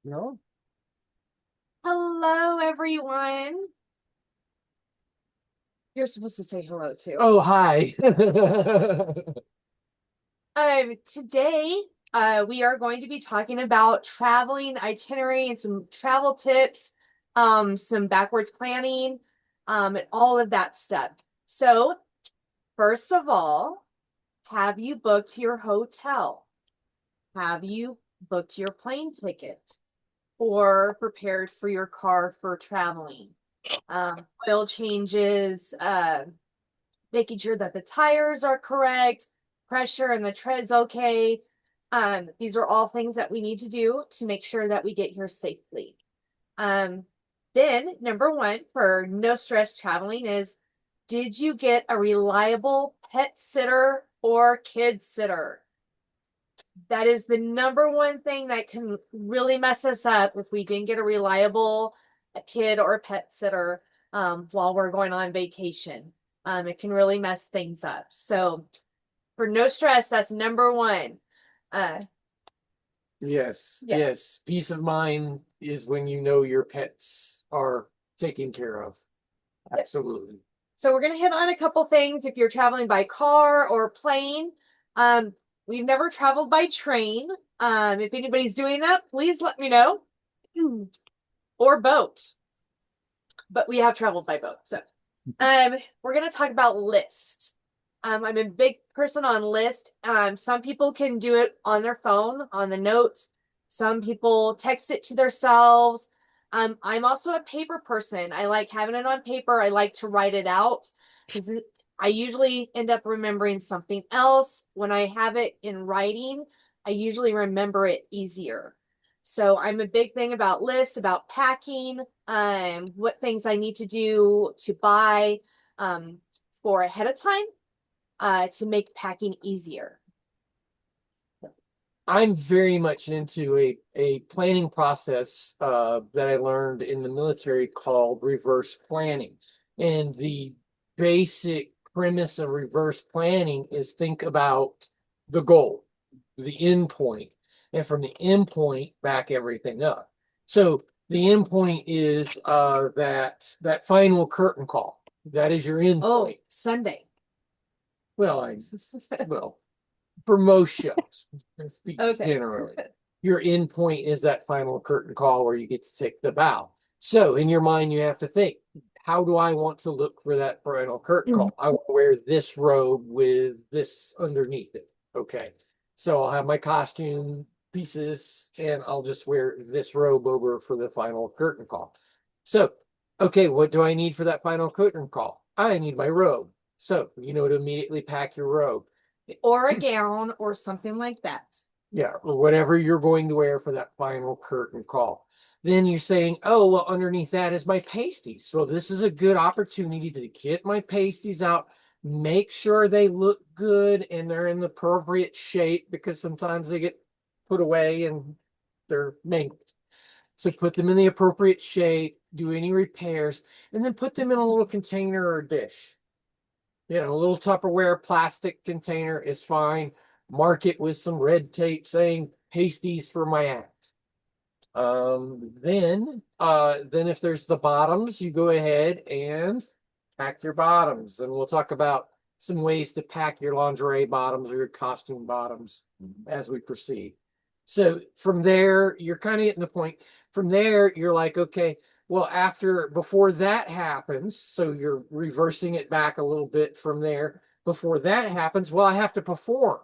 No. Hello, everyone. You're supposed to say hello too. Oh, hi. Today, we are going to be talking about traveling itinerary and some travel tips, some backwards planning, and all of that stuff. So, first of all, have you booked your hotel? Have you booked your plane ticket or prepared for your car for traveling? Oil changes, making sure that the tires are correct, pressure and the tread's okay. These are all things that we need to do to make sure that we get here safely. Um, then, number one for no stress traveling is, did you get a reliable pet sitter or kid sitter? That is the number one thing that can really mess us up if we didn't get a reliable kid or pet sitter while we're going on vacation. It can really mess things up. So for no stress, that's number one. Uh, Yes, yes. yes. Peace of mind is when you know your pets are taken care of. Yep. Absolutely. So we're going to hit on a couple things if you're traveling by car or plane. Um, we've never traveled by train. If anybody's doing that, please let me know. Or boat. But we have traveled by boat. So we're going to talk about lists. I'm a big person on list. Some people can do it on their phone, on the notes. Some people text it to themselves. I'm also a paper person. I like having it on paper. I like to write it out because I usually end up remembering something else. When I have it in writing, I usually remember it easier. So I'm a big thing about list, about packing, what things I need to do to buy um, for ahead of time to make packing easier. I'm very much into a planning process that I learned in the military called reverse planning. And the basic premise of reverse planning is think about the goal, the end point, and from the end point back everything up. So the end point is that final curtain call. That is your end Oh, point. Sunday. Well, well, for most shows, and speak Okay. generally, your end point is that final curtain call where you get to take the bow. So in your mind, you have to think, how do I want to look for that final curtain call? I want to wear this robe with this underneath it. Okay. So I'll have my costume pieces and I'll just wear this robe over for the final curtain call. So, okay, what do I need for that final curtain call? I need my robe. So you know to immediately pack your robe. Or a gown or something like that. Yeah, or whatever you're going to wear for that final curtain call. Then you're saying, oh, well, underneath that is my pasties. So this is a good opportunity to get my pasties out, make sure they look good and they're in the appropriate shape because sometimes they get put away and they're mangled. So put them in the appropriate shape, do any repairs, and then put them in a little container or dish. You know, a little Tupperware plastic container is fine. Mark it with some red tape saying pasties for my act. Then if there's the bottoms, you go ahead and pack your bottoms. And we'll talk about some ways to pack your lingerie bottoms or your costume bottoms as we proceed. So from there, you're kind of getting the point. From there, you're like, okay, well, before that happens, so you're reversing it back a little bit from there. Before that happens, well, I have to perform.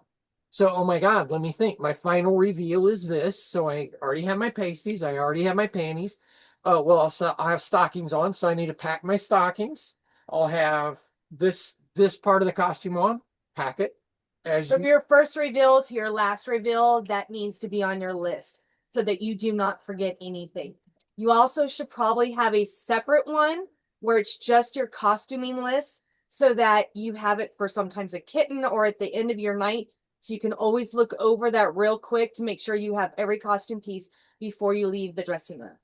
So, oh my God, let me think. My final reveal is this. So I already have my pasties. I already have my panties. Well, I'll have stockings on, so I need to pack my stockings. I'll have this part of the costume on. Pack it as From you. your first reveal to your last reveal, that needs to be on your list so that you do not forget anything. You also should probably have a separate one where it's just your costuming list so that you have it for sometimes a kitten or at the end of your night. So you can always look over that real quick to make sure you have every costume piece before you leave the dressing room.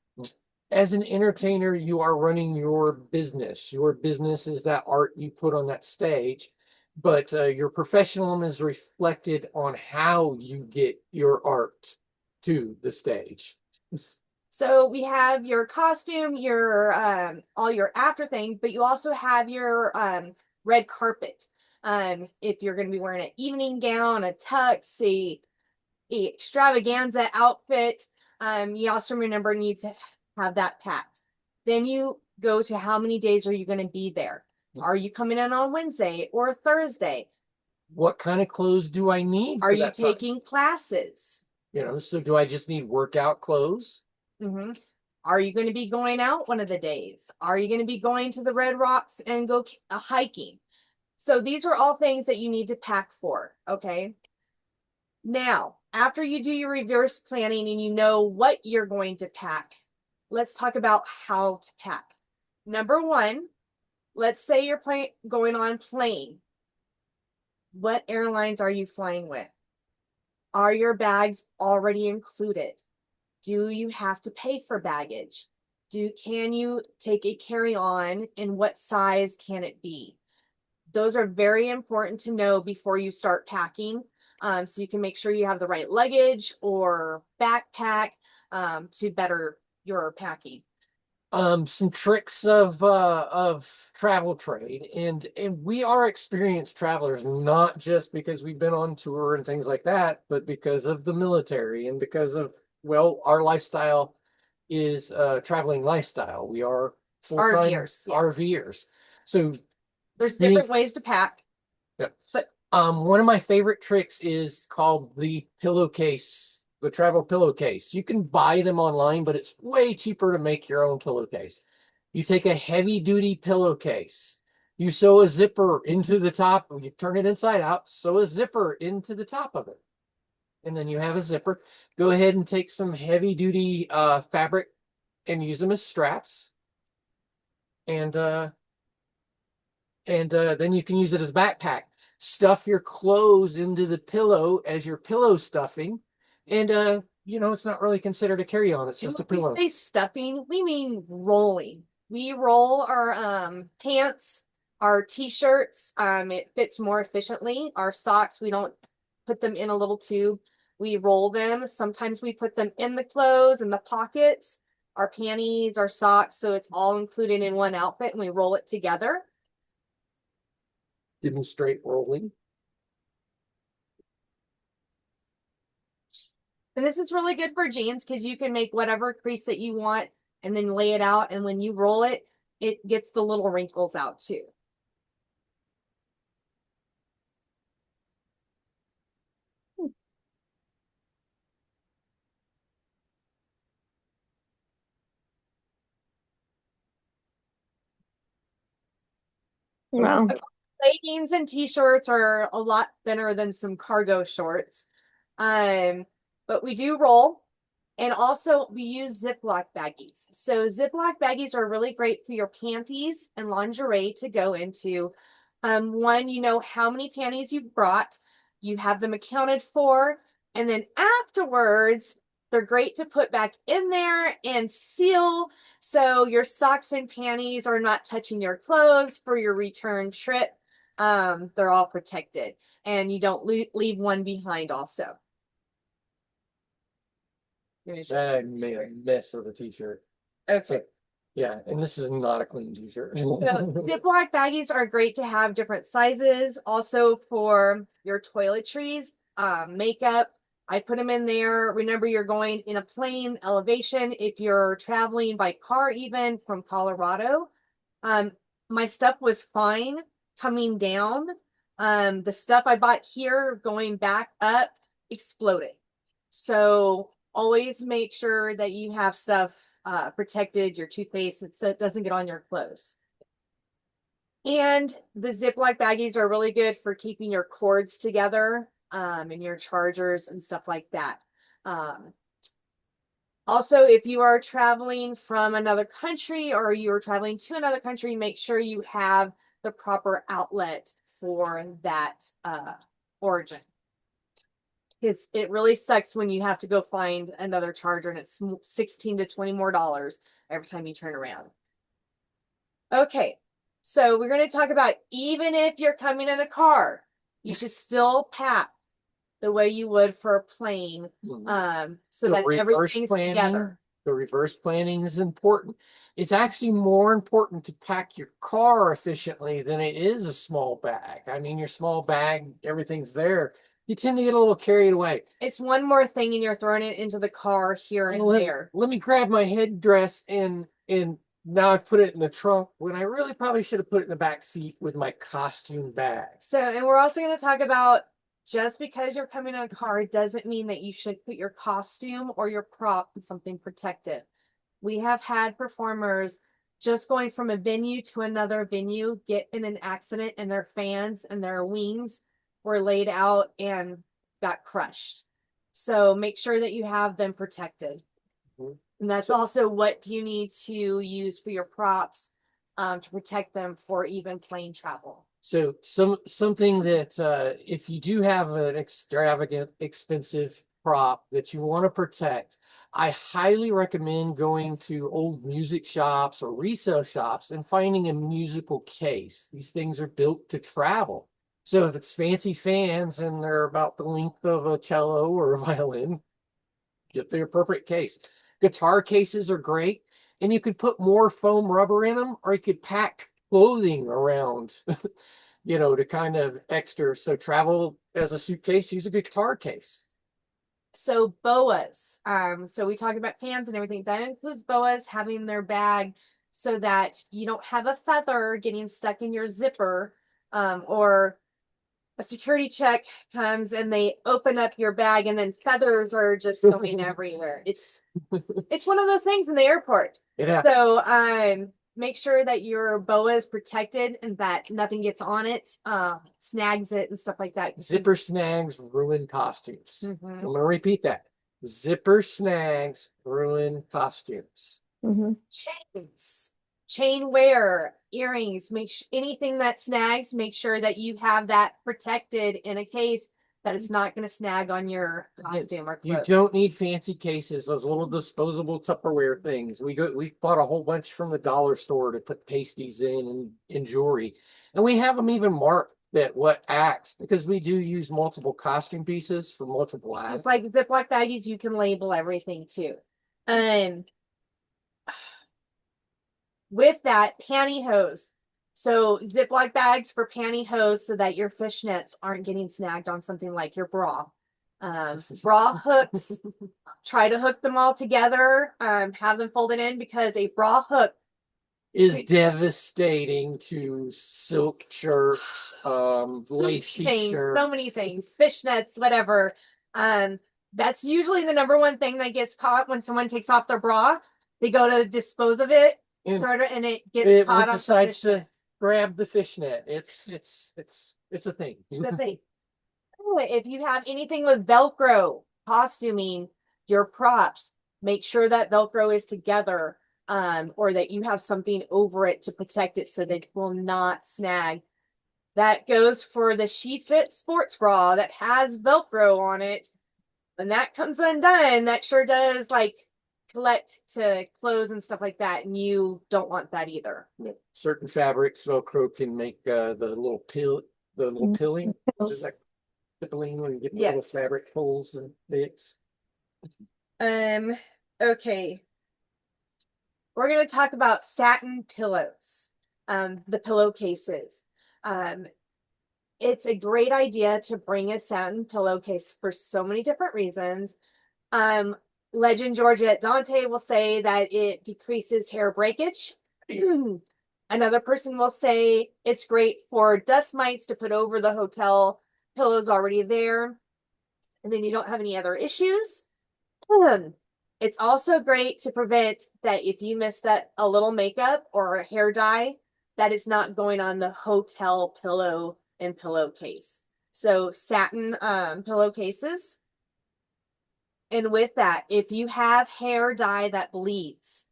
As an entertainer, you are running your business. Your business is that art you put on that stage, but your professionalism is reflected on how you get your art to the stage. So we have your costume, your all your after thing, but you also have your red carpet. If you're going to be wearing an evening gown, a tux, a extravaganza outfit, you also remember need to have that packed. Then you go to how many days are you going to be there? Are you coming in on Wednesday or Thursday? What kind of clothes do I need Are for you that time? taking classes? You know, so do I just need workout clothes? hmm Are you going to be going out one of the days? Are you going to be going to the Red Rocks and go hiking? So these are all things that you need to pack for. Okay. Now, after you do your reverse planning and you know what you're going to pack, let's talk about how to pack. Number one, let's say you're going on plane. What airlines are you flying with? Are your bags already included? Do you have to pay for baggage? Can you take a carry-on, and what size can it be? Those are very important to know before you start packing. So you can make sure you have the right luggage or backpack to better your packing. Some tricks of travel trade, and we are experienced travelers, not just because we've been on tour and things like that, but because of the military and because of, well, our lifestyle is traveling lifestyle. We are full-time RVers, yeah. RVers. So There's we different ways to pack, yeah. but One of my favorite tricks is called the pillowcase, the travel pillowcase. You can buy them online, but it's way cheaper to make your own pillowcase. You take a heavy duty pillowcase, you sew a zipper into the top, you turn it inside out, sew a zipper into the top of it. And then you have a zipper. Go ahead and take some heavy duty fabric and use them as straps. And then you can use it as backpack. Stuff your clothes into the pillow as your pillow stuffing, and you know, it's not really considered a carry-on, it's just a when pillow. we say stuffing, we mean rolling. We roll our pants, our t-shirts. It fits more efficiently. Our socks, we don't put them in a little tube. We roll them. Sometimes we put them in the clothes, in the pockets, our panties, our socks, so it's all included in one outfit and we roll it together. Demonstrate rolling. And this is really good for jeans because you can make whatever crease that you want and then lay it out. And when you roll it, it gets the little wrinkles out too. Wow. Leggings and t-shirts are a lot thinner than some cargo shorts. But we do roll. And also we use Ziploc baggies. So Ziploc baggies are really great for your panties and lingerie to go into. One, you know how many panties you brought, you have them accounted for, and then afterwards, they're great to put back in there and seal so your socks and panties are not touching your clothes for your return trip. They're all protected and you don't leave one behind also. I made a mess of the t-shirt. Okay. So, yeah, and this is not a clean t-shirt. So Ziploc baggies are great to have different sizes. Also for your toiletries, makeup. I put them in there. Remember, you're going in a plane elevation. If you're traveling by car, even from Colorado, um, my stuff was fine coming down. The stuff I bought here going back up exploded. So always make sure that you have stuff protected, your toothpaste, so it doesn't get on your clothes. And the Ziploc baggies are really good for keeping your cords together and your chargers and stuff like that. Also, if you are traveling from another country or you are traveling to another country, make sure you have the proper outlet for that origin. It really sucks when you have to go find another charger and it's 16 to 20 more dollars every time you turn around. Okay, so we're going to talk about even if you're coming in a car, you should still pack the way you would for a plane, so that everything's together. The reverse planning is important. It's actually more important to pack your car efficiently than it is a small bag. I mean, your small bag, everything's there. You tend to get a little carried away. It's one more thing and you're throwing it into the car here and Let, there. let me grab my headdress and now I've put it in the trunk when I really probably should have put it in the back seat with my costume bag. So, and we're also going to talk about just because you're coming in a car doesn't mean that you should put your costume or your prop in something protective. We have had performers just going from a venue to another venue get in an accident and their fans and their wings were laid out and got crushed. So make sure that you have them protected. Mhm. And that's also what you need to use for your props to protect them for even plane travel. So something that if you do have an extravagant, expensive prop that you want to protect, I highly recommend going to old music shops or resale shops and finding a musical case. These things are built to travel. So if it's fancy fans and they're about the length of a cello or a violin, get the appropriate case. Guitar cases are great, and you could put more foam rubber in them, or you could pack clothing around, to kind of extra. So travel as a suitcase, use a guitar case. So boas. So we talked about cans and everything. That includes boas having their bag so that you don't have a feather getting stuck in your zipper, or a security check comes and they open up your bag and then feathers are just going everywhere. It's one of those things in the airport. Yeah. So make sure that your boa is protected and that nothing gets on it, snags it and stuff like that. Zipper snags ruin costumes. Mhm. I'm going to repeat that. Zipper snags ruin costumes. Mm-hmm. Chain wear, earrings, anything that snags, make sure that you have that protected in a case that it's not going to snag on your costume or You clothes. don't need fancy cases, those little disposable Tupperware things. We bought a whole bunch from the dollar store to put pasties in and jewelry. And we have them even marked that what acts, because we do use multiple costume pieces for multiple acts. It's like Ziploc baggies, you can label everything too. With that, pantyhose. So Ziploc bags for pantyhose so that your fishnets aren't getting snagged on something like your bra. Bra hooks, try to hook them all together, have them folded in because a bra hook is devastating to silk shirts, lace t-shirts. so many things, fishnets, whatever. That's usually the number one thing that gets caught when someone takes off their bra. They go to dispose of it, And and it gets caught on decides the to grab the fishnet. It's a thing. the thing. If you have anything with Velcro, costuming, your props, make sure that Velcro is together, or that you have something over it to protect it so that it will not snag. That goes for the SheFit sports bra that has Velcro on it. When that comes undone, that sure does collect to clothes and stuff like that, and you don't want that either. Certain fabrics, Velcro can make the little pilling. Pills. Like pippling when you get the Yes. little fabric holes and bits. Okay. We're gonna talk about satin pillows, the pillowcases. It's a great idea to bring a satin pillowcase for so many different reasons. Legend Georgette Dante will say that it decreases hair breakage. Another person will say it's great for dust mites to put over the hotel pillows already there, and then you don't have any other issues. It's also great to prevent that if you missed a little makeup or a hair dye, that it's not going on the hotel pillow and pillowcase. So satin pillowcases. And with that, if you have hair dye that bleeds,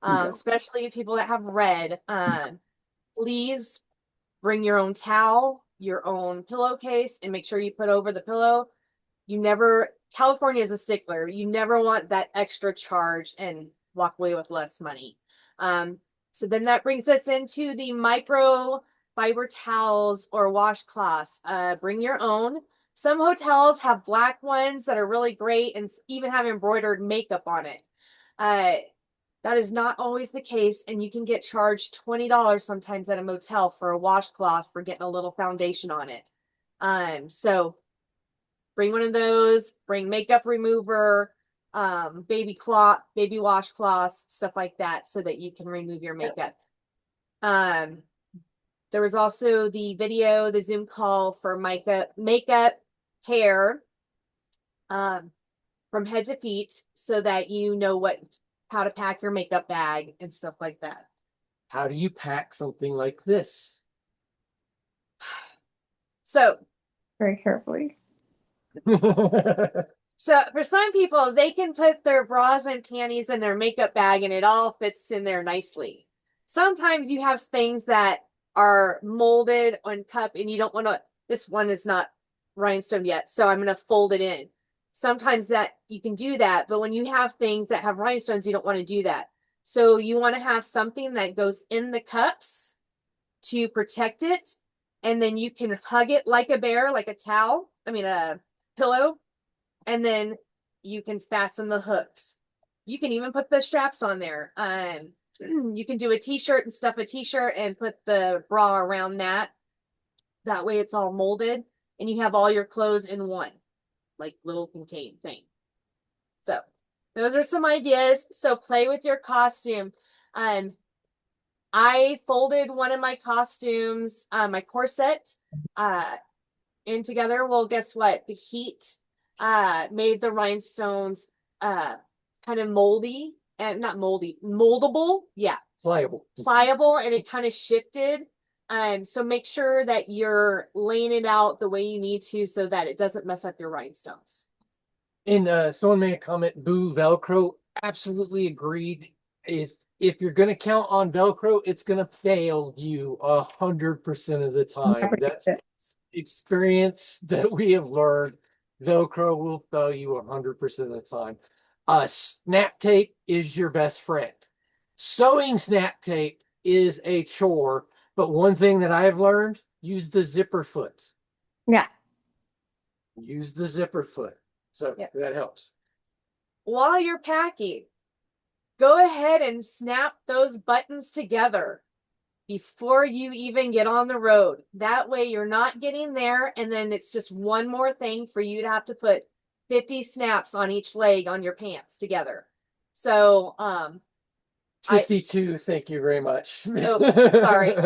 especially people that have red, please bring your own towel, your own pillowcase, and make sure you put over the pillow. California is a stickler. You never want that extra charge and walk away with less money. So then that brings us into the microfiber towels or washcloths. Bring your own. Some hotels have black ones that are really great and even have embroidered makeup on it. That is not always the case, and you can get charged $20 sometimes at a motel for a washcloth for getting a little foundation on it. So bring one of those, bring makeup remover, baby washcloths, stuff like that, so that you can remove your makeup. There was also the video, the Zoom call for makeup, hair, from head to feet, so that you know how to pack your makeup bag and stuff like that. How do you pack something like this? So, Very carefully. so for some people, they can put their bras and panties in their makeup bag and it all fits in there nicely. Sometimes you have things that are molded on cup and you don't want to, this one is not rhinestone yet, so I'm going to fold it in. Sometimes that you can do that, but when you have things that have rhinestones, you don't want to do that. So you want to have something that goes in the cups to protect it, and then you can hug it like a bear, like a pillow, and then you can fasten the hooks. You can even put the straps on there. You can do a t-shirt and stuff a t-shirt and put the bra around that. That way it's all molded and you have all your clothes in one, like little contained thing. So those are some ideas. So play with your costume. I folded one of my costumes, my corset, in together. Well, guess what? The heat made the rhinestones kind of moldy and not moldy, moldable. Yeah. Pliable, and it kind of shifted. So make sure that you're laying it out the way you need to so that it doesn't mess up your rhinestones. And someone made a comment, boo Velcro. Absolutely agreed. If you're gonna count on Velcro, it's gonna fail you 100% of the time. That's experience that we have learned. Velcro will fail you 100% of the time. Snap tape is your best friend. Sewing snap tape is a chore, but one thing that I have learned, use the zipper foot. Yeah. Use the zipper foot. So Yeah. that helps. While you're packing, go ahead and snap those buttons together before you even get on the road. That way you're not getting there, and then it's just one more thing for you to have to put 50 snaps on each leg on your pants together. So 52, thank you very much. Oh, sorry.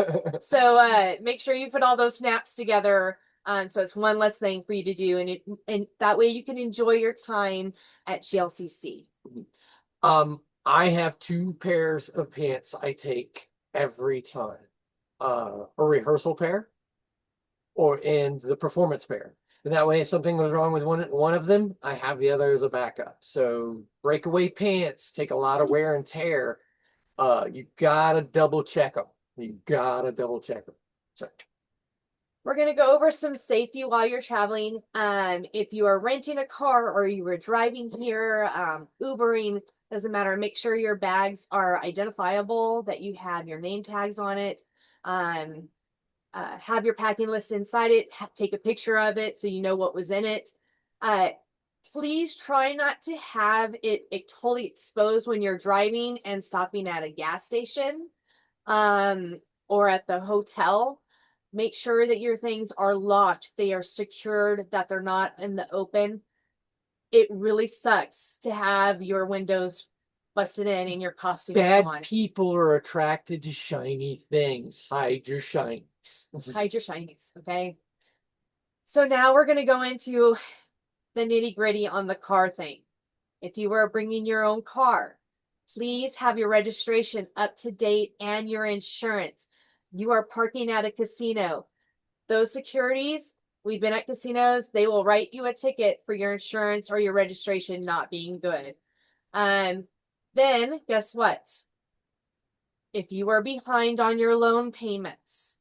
So make sure you put all those snaps together. So it's one less thing for you to do, and that way you can enjoy your time at GLCC. I have 2 pairs of pants I take every time. A rehearsal pair and the performance pair. And that way if something goes wrong with one of them, I have the other as a backup. So breakaway pants take a lot of wear and tear. You gotta double check them. So We're going to go over some safety while you're traveling. If you are renting a car or you were driving here, Ubering, doesn't matter. Make sure your bags are identifiable, that you have your name tags on it. Have your packing list inside it. Take a picture of it so you know what was in it. Please try not to have it totally exposed when you're driving and stopping at a gas station or at the hotel. Make sure that your things are locked, they are secured, that they're not in the open. It really sucks to have your windows busted in and your costumes bad gone. people are attracted to shiny things. Hide your shinies. Hide your shinies, okay? So now we're going to go into the nitty-gritty on the car thing. If you are bringing your own car, please have your registration up to date and your insurance. You are parking at a casino. Those securities, we've been at casinos, they will write you a ticket for your insurance or your registration not being good. Then guess what? If you are behind on your loan payments,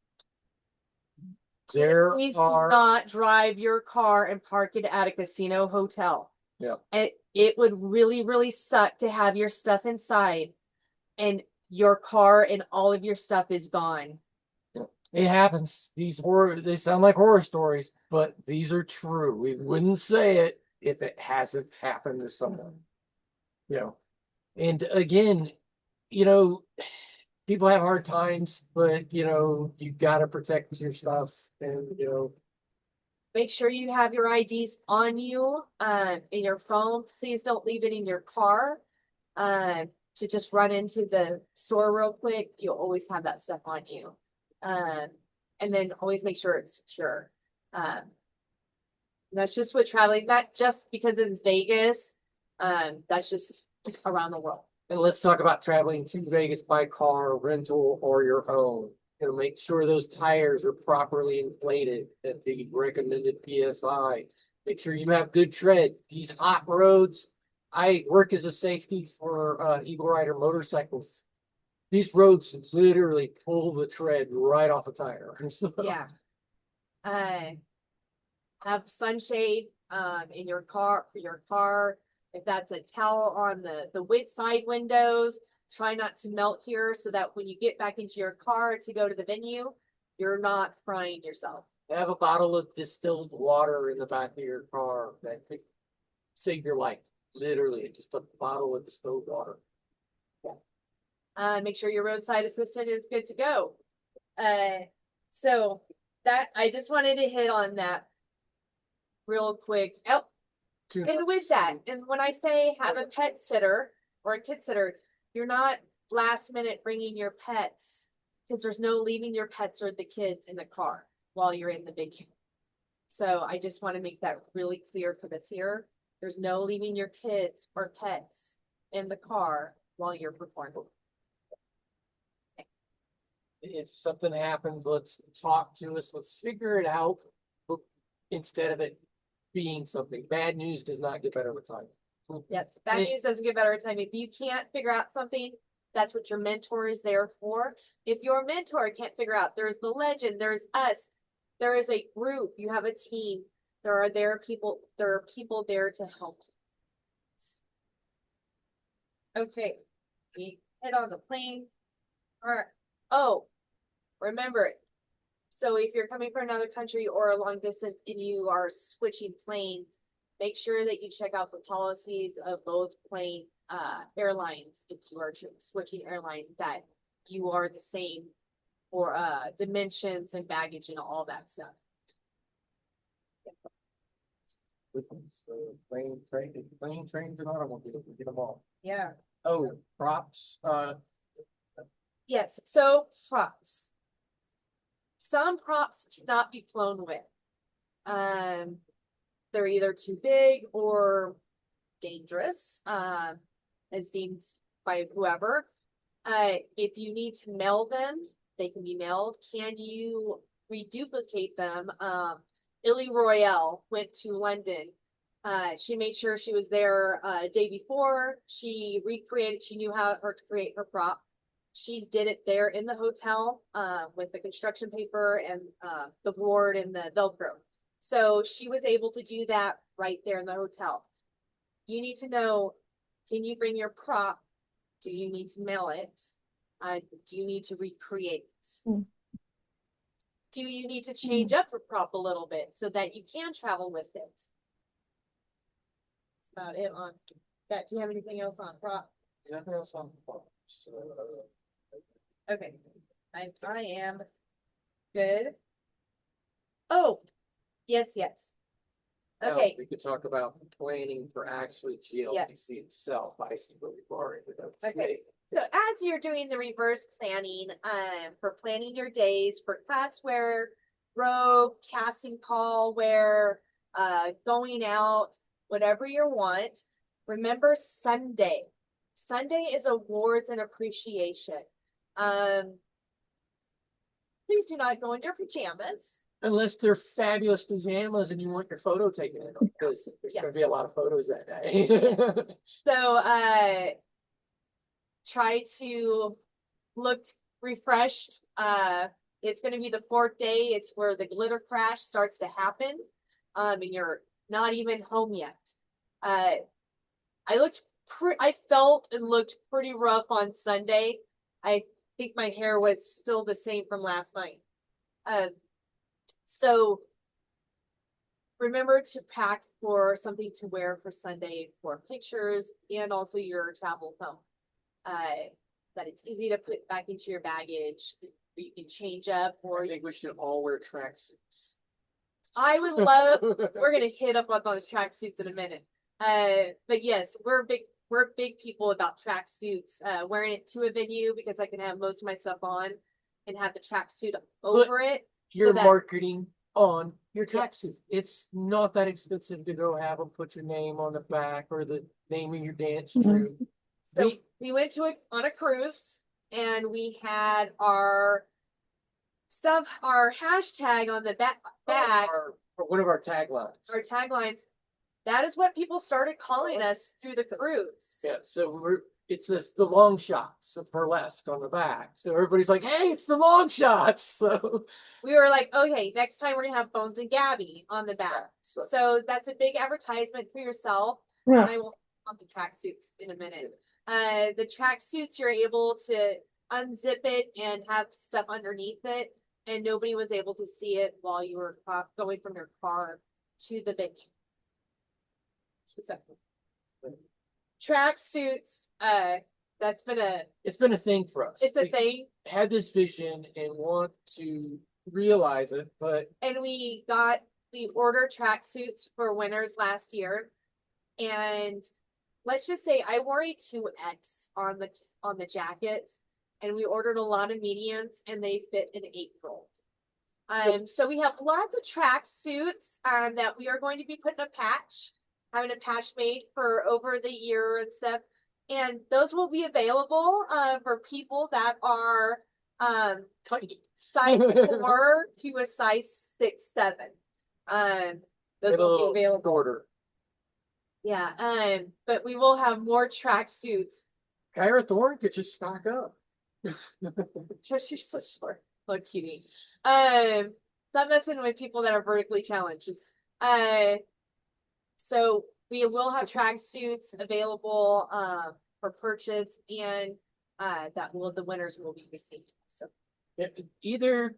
please do not drive your car and park it at a casino hotel. Yeah. It would really, really suck to have your stuff inside and your car and all of your stuff is gone. It happens. They sound like horror stories, but these are true. We wouldn't say it if it hasn't happened to someone. You know, And again, you know, people have hard times, but you gotta protect your stuff and Make sure you have your IDs on you, in your phone. Please don't leave it in your car. To just run into the store real quick. You'll always have that stuff on you. And then always make sure it's secure. That's just with traveling, not just because it's Vegas. That's just around the world. And let's talk about traveling to Vegas by car, rental, or your own. Make sure those tires are properly inflated at the recommended PSI. Make sure you have good tread. These hot roads. I work as a safety for Eagle Rider motorcycles. These roads literally pull the tread right off a tire. So, Yeah. Have sunshade in your car for your car. If that's a towel on the side windows, try not to melt here so that when you get back into your car to go to the venue, you're not frying yourself. have a bottle of distilled water in the back of your car that could save your life. Literally, just a bottle of distilled water. Make sure your roadside assistant is good to go. So that I just wanted to hit on that real quick. Oh, and with that, and when I say have a pet sitter or a kid sitter, you're not last minute bringing your pets because there's no leaving your pets or the kids in the car while you're in the venue. So I just want to make that really clear for this year. There's no leaving your kids or pets in the car while you're performing. If something happens, let's talk to us. Let's figure it out instead of it being something. Bad news does not get better with time. Yes, bad news doesn't get better with time. If you can't figure out something, that's what your mentor is there for. If your mentor can't figure out, there's the legend, there's us, there is a group, you have a team, there are people there to help. Okay, we hit on the plane. All right. Oh, remember, so if you're coming from another country or a long distance and you are switching planes, make sure that you check out the policies of both plane airlines. If you are switching airlines, that you are the same for dimensions and baggage and all that stuff. Plane, trains, and automobiles. We get them all. Yeah. Oh, props. Yes. So props. Some props cannot be flown with. They're either too big or dangerous, as deemed by whoever. If you need to mail them, they can be mailed. Can you reduplicate them? Illy Royale went to London. She made sure she was there a day before. She knew how to create her prop. She did it there in the hotel with the construction paper and the board and the Velcro. So she was able to do that right there in the hotel. You need to know, can you bring your prop? Do you need to mail it? Do you need to recreate it? Do you need to change up your prop a little bit so that you can travel with it? That's about it on that. Do you have anything else on prop? Nothing else on props. Okay, I am good. Oh, yes. Okay. We could talk about planning for actually GLCC itself. I see what we've already done. Okay. So as you're doing the reverse planning, for planning your days for classwear, robe, casting call wear, going out, whatever you want, remember Sunday. Sunday is awards and appreciation. Please do not go in your pajamas. Unless they're fabulous pajamas and you want your photo taken in them, because there's going to be a lot of photos that day. So, try to look refreshed. It's going to be the 4th day. It's where the glitter crash starts to happen. And you're not even home yet. I felt and looked pretty rough on Sunday. I think my hair was still the same from last night. So remember to pack for something to wear for Sunday for pictures and also your travel phone. That it's easy to put back into your baggage. You can change up, or I think we should all wear tracksuits. I would love. We're gonna hit up on those tracksuits in a minute. But yes, we're big people about tracksuits. Wearing it to a venue because I can have most of my stuff on and have the tracksuit over it. Your that- marketing on your Yes. tracksuit. It's not that expensive to go have them put your name on the back or the name of your dance Mhm. troupe. So we went on a cruise and we had our stuff, our hashtag on the bag, Or one of our taglines. our taglines. That is what people started calling us through the cruise. Yeah, so it's the long shots of burlesque on the back. So everybody's like, hey, it's the long shots. So We were like, okay, next time we're gonna have Bones and Gabby on the back. so So that's a big advertisement for yourself. Yeah. And I will on the tracksuits in a minute. The tracksuits, you're able to unzip it and have stuff underneath it, and nobody was able to see it while you were going from your car to the venue. So, tracksuits, that's been it's been a thing for us. it's a We thing, had this vision and want to realize it, but and we ordered tracksuits for winners last year, and let's just say I wore a 2X on the jackets, and we ordered a lot of mediums, and they fit an 8-year-old. So we have lots of tracksuits that we are going to be putting having a patch made for over the year and stuff, and those will be available for people that are tiny. size 4 to a size 6, 7. Those will be available. Order. Yeah, but we will have more tracksuits. Kyra Thorne could just stock up. She's so short. Look, cutie. Stop messing with people that are vertically challenged. So we will have tracksuits available for purchase, and the winners will be received. So Either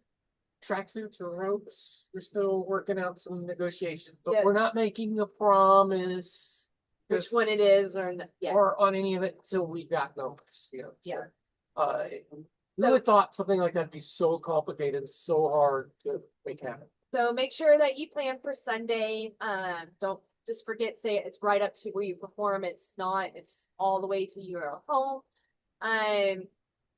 tracksuits or ropes. We're still working out some negotiations, but Yes. we're not making a promise. which just- one it is, yeah. or on any of it until we got numbers, you know. so, Yeah. Who would have thought something like that'd be so complicated and so hard to make happen? So make sure that you plan for Sunday. Don't just forget, say it's right up to where you perform. It's not, it's all the way to your home.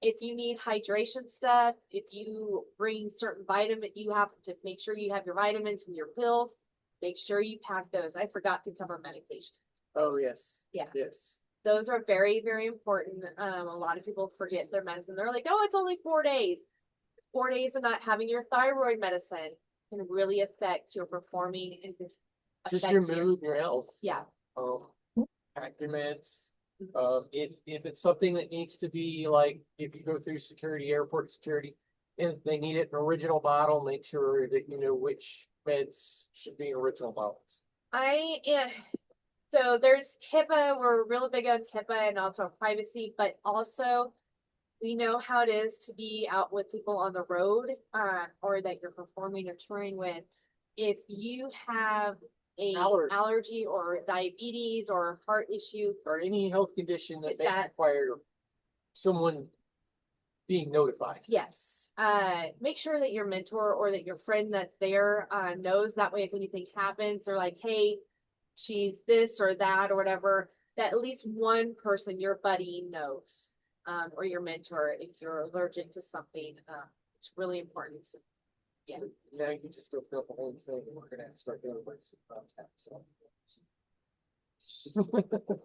If you need hydration stuff, if you bring certain vitamin, you have to make sure you have your vitamins and your pills. Make sure you pack those. I forgot to cover medication. Oh, yes. Yeah. Yes. Those are very, very important. A lot of people forget their medicine. They're like, oh, it's only 4 days. 4 days of not having your thyroid medicine can really affect your performing and Just affect your mood, your health. Yeah. Pack your meds. If it's something that needs to be like, if you go through security, airport security, and they need it in original bottle, make sure that you know which meds should be in original bottles. So there's HIPAA. We're really big on HIPAA and also privacy, but also we know how it is to be out with people on the road, or that you're performing or touring with. If you have a allergy or diabetes or heart issue, Or any health condition that may That- require someone being notified. yes, make sure that your mentor or that your friend that's there knows. That way, if anything happens, they're like, hey, she's this or that or whatever, that at least one person, your buddy, knows, or your mentor, if you're allergic to something. It's really important. Yeah. Now you can just open up the whole thing and we're gonna have to start doing works about that, so.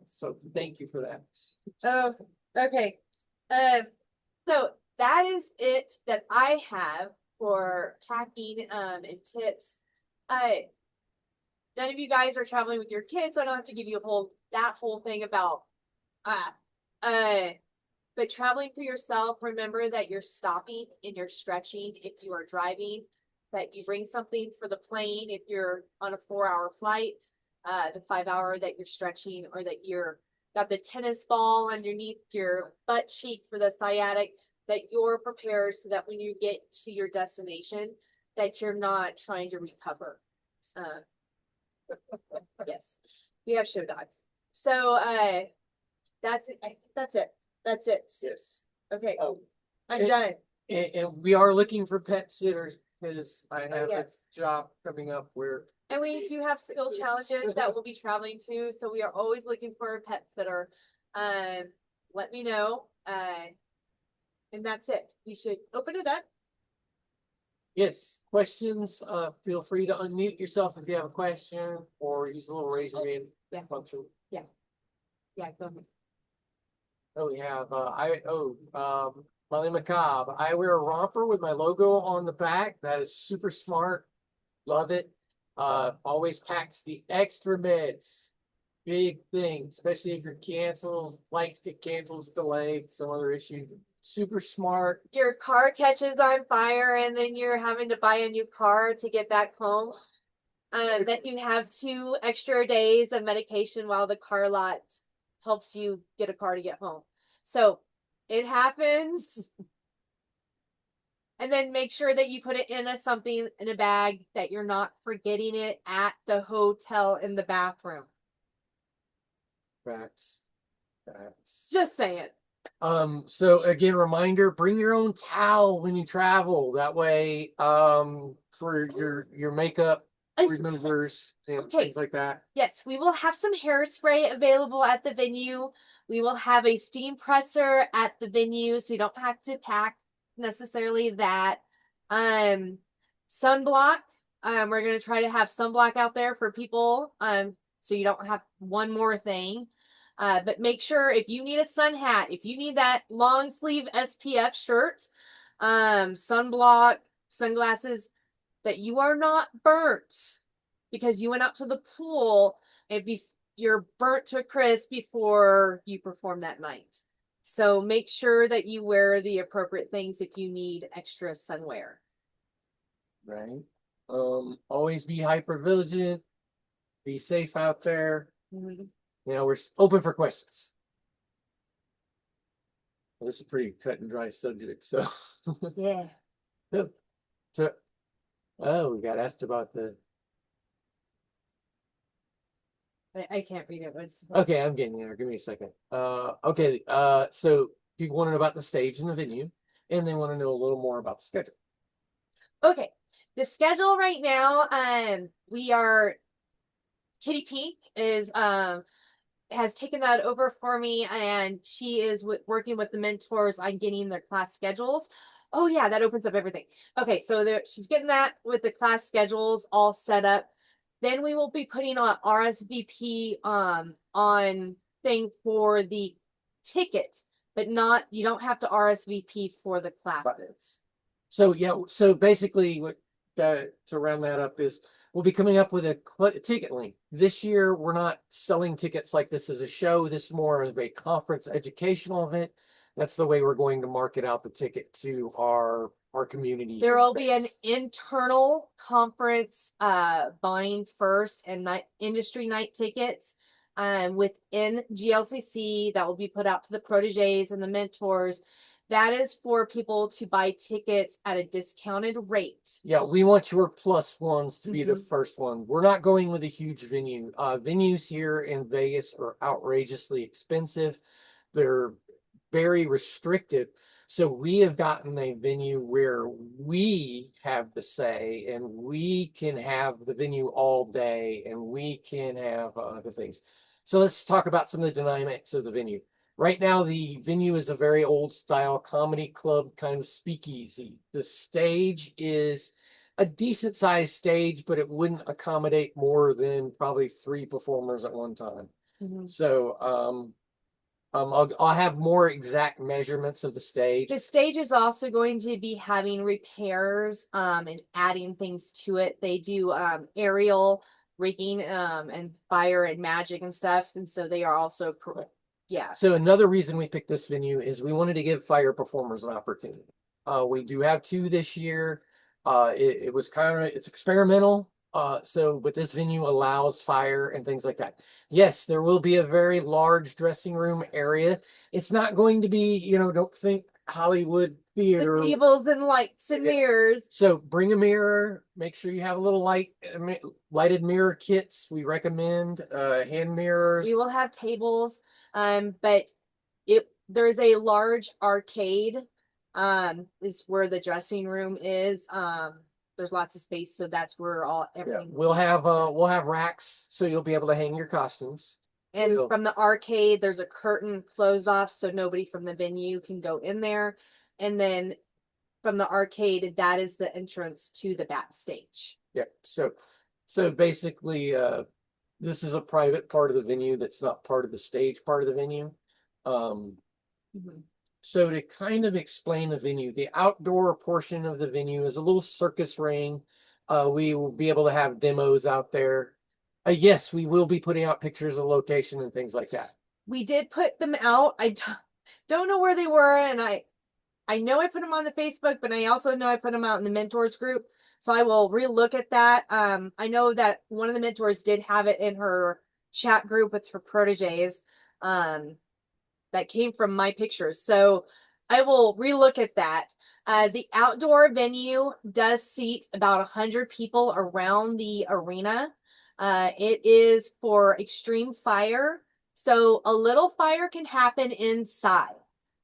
So thank you for that. Oh, okay. So that is it that I have for packing and tips. None of you guys are traveling with your kids, so I don't have to give you that whole thing about but traveling for yourself, remember that you're stopping and you're stretching if you are driving, that you bring something for the plane if you're on a 4-hour flight, the 5-hour that you're stretching, or that you're got the tennis ball underneath your butt cheek for the sciatic, that you're prepared so that when you get to your destination, that you're not trying to recover. Yes, we have show dogs. So, that's it. I think that's it. That's it. Yes. Okay, Oh, I'm it- done. And we are looking for pet sitters because I have a yes. job coming up where And we do have skill challenges that we'll be traveling to, so we are always looking for pets that are, let me know. And that's it. We should open it up. yes, questions, feel free to unmute yourself if you have a question or use the little raise your hand yeah. function. Yeah, go ahead. Oh, we have, Molly Macabre. I wear a romper with my logo on the back. That is super smart. Love it. Always packs the extra meds. Big thing, especially if your cancels, flights get canceled, delayed, some other issue. Super smart. Your car catches on fire and then you're having to buy a new car to get back home. That you have 2 extra days of medication while the car lot helps you get a car to get home. So it happens. And then make sure that you put it in something in a bag that you're not forgetting it at the hotel in the bathroom. Facts. Facts. Just saying. So again, reminder, bring your own towel when you travel. That way, for your makeup removers and Okay. things like that. Yes, we will have some hairspray available at the venue. We will have a steam presser at the venue, so you don't have to pack necessarily that. Sunblock. We're gonna try to have sunblock out there for people. So you don't have one more thing. But make sure if you need a sun hat, if you need that long sleeve SPF shirt, sunblock, sunglasses, that you are not burnt because you went out to the pool and you're burnt to a crisp before you perform that night. So make sure that you wear the appropriate things if you need extra sunwear. Right. Always be hyper vigilant. Be safe out there. Mhm. You know, we're open for questions. Well, this is a pretty cut and dry subject, so. Yeah. So, oh, we got asked about the. I can't read it. Okay, I'm getting there. Give me a second. Okay. So people want to know about the stage and the venue, and they want to know a little more about the schedule. Okay. The schedule right now, we are Kitty Pink is has taken that over for me, and she is working with the mentors on getting their class schedules. Oh yeah, that opens up everything. Okay, so she's getting that with the class schedules all set up. Then we will be putting on RSVP on thing for the ticket, but not you don't have to RSVP for the classes. So yeah, so basically what to round that up is we'll be coming up with a ticket link. This year we're not selling tickets like this as a show. This is more of a conference educational event. That's the way we're going to market out the ticket to our community. There will be an internal conference buying first and night industry night tickets within GLCC that will be put out to the proteges and the mentors. That is for people to buy tickets at a discounted rate. Yeah, we want your plus ones to be the first one. We're not going with a huge venue. Venues here in Vegas are outrageously expensive. They're very restrictive. So we have gotten a venue where we have the say and we can have the venue all day and we can have other things. So let's talk about some of the dynamics of the venue. Right now, the venue is a very old style comedy club kind of speakeasy. The stage is a decent sized stage, but it wouldn't accommodate more than probably 3 performers at one time. So, I'll have more exact measurements of the stage. The stage is also going to be having repairs and adding things to it. They do aerial rigging and fire and magic and stuff, and so they are also yeah. So another reason we picked this venue is we wanted to give fire performers an opportunity. We do have 2 this year. It was it's experimental. But this venue allows fire and things like that. Yes, there will be a very large dressing room area. It's not going to be, don't think Hollywood theater. tables and lights and Yeah. mirrors. So bring a mirror, make sure you have a little lighted mirror kits. We recommend hand mirrors. We will have tables, but there's a large arcade, is where the dressing room is. There's lots of space, so that's where Yeah, everything. we'll have racks so you'll be able to hang your costumes. And we'll- from the arcade, there's a curtain closed off so nobody from the venue can go in there. And then from the arcade, that is the entrance to the backstage. Yeah, so basically this is a private part of the venue that's not part of the stage part of the venue. So to kind of explain the venue, the outdoor portion of the venue is a little circus ring. We will be able to have demos out there. Yes, we will be putting out pictures of location and things like that. We did put them out. Don't know where they were, and I know I put them on the Facebook, but I also know I put them out in the mentors group. So I will relook at that. I know that one of the mentors did have it in her chat group with her proteges. That came from my pictures. So I will relook at that. The outdoor venue does seat about 100 people around the arena. It is for extreme fire. So a little fire can happen inside.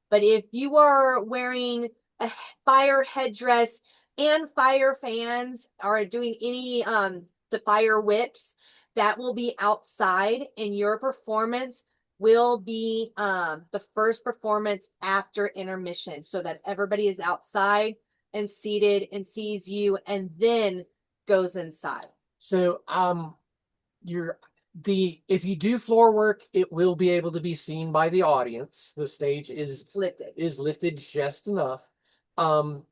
But if you are wearing a fire headdress and fire fans or doing any the fire whips, that will be outside, and your performance will be the first performance after intermission, so that everybody is outside and seated and sees you and then goes inside. So if you do floor work, it will be able to be seen by the audience. The stage is lifted just enough. And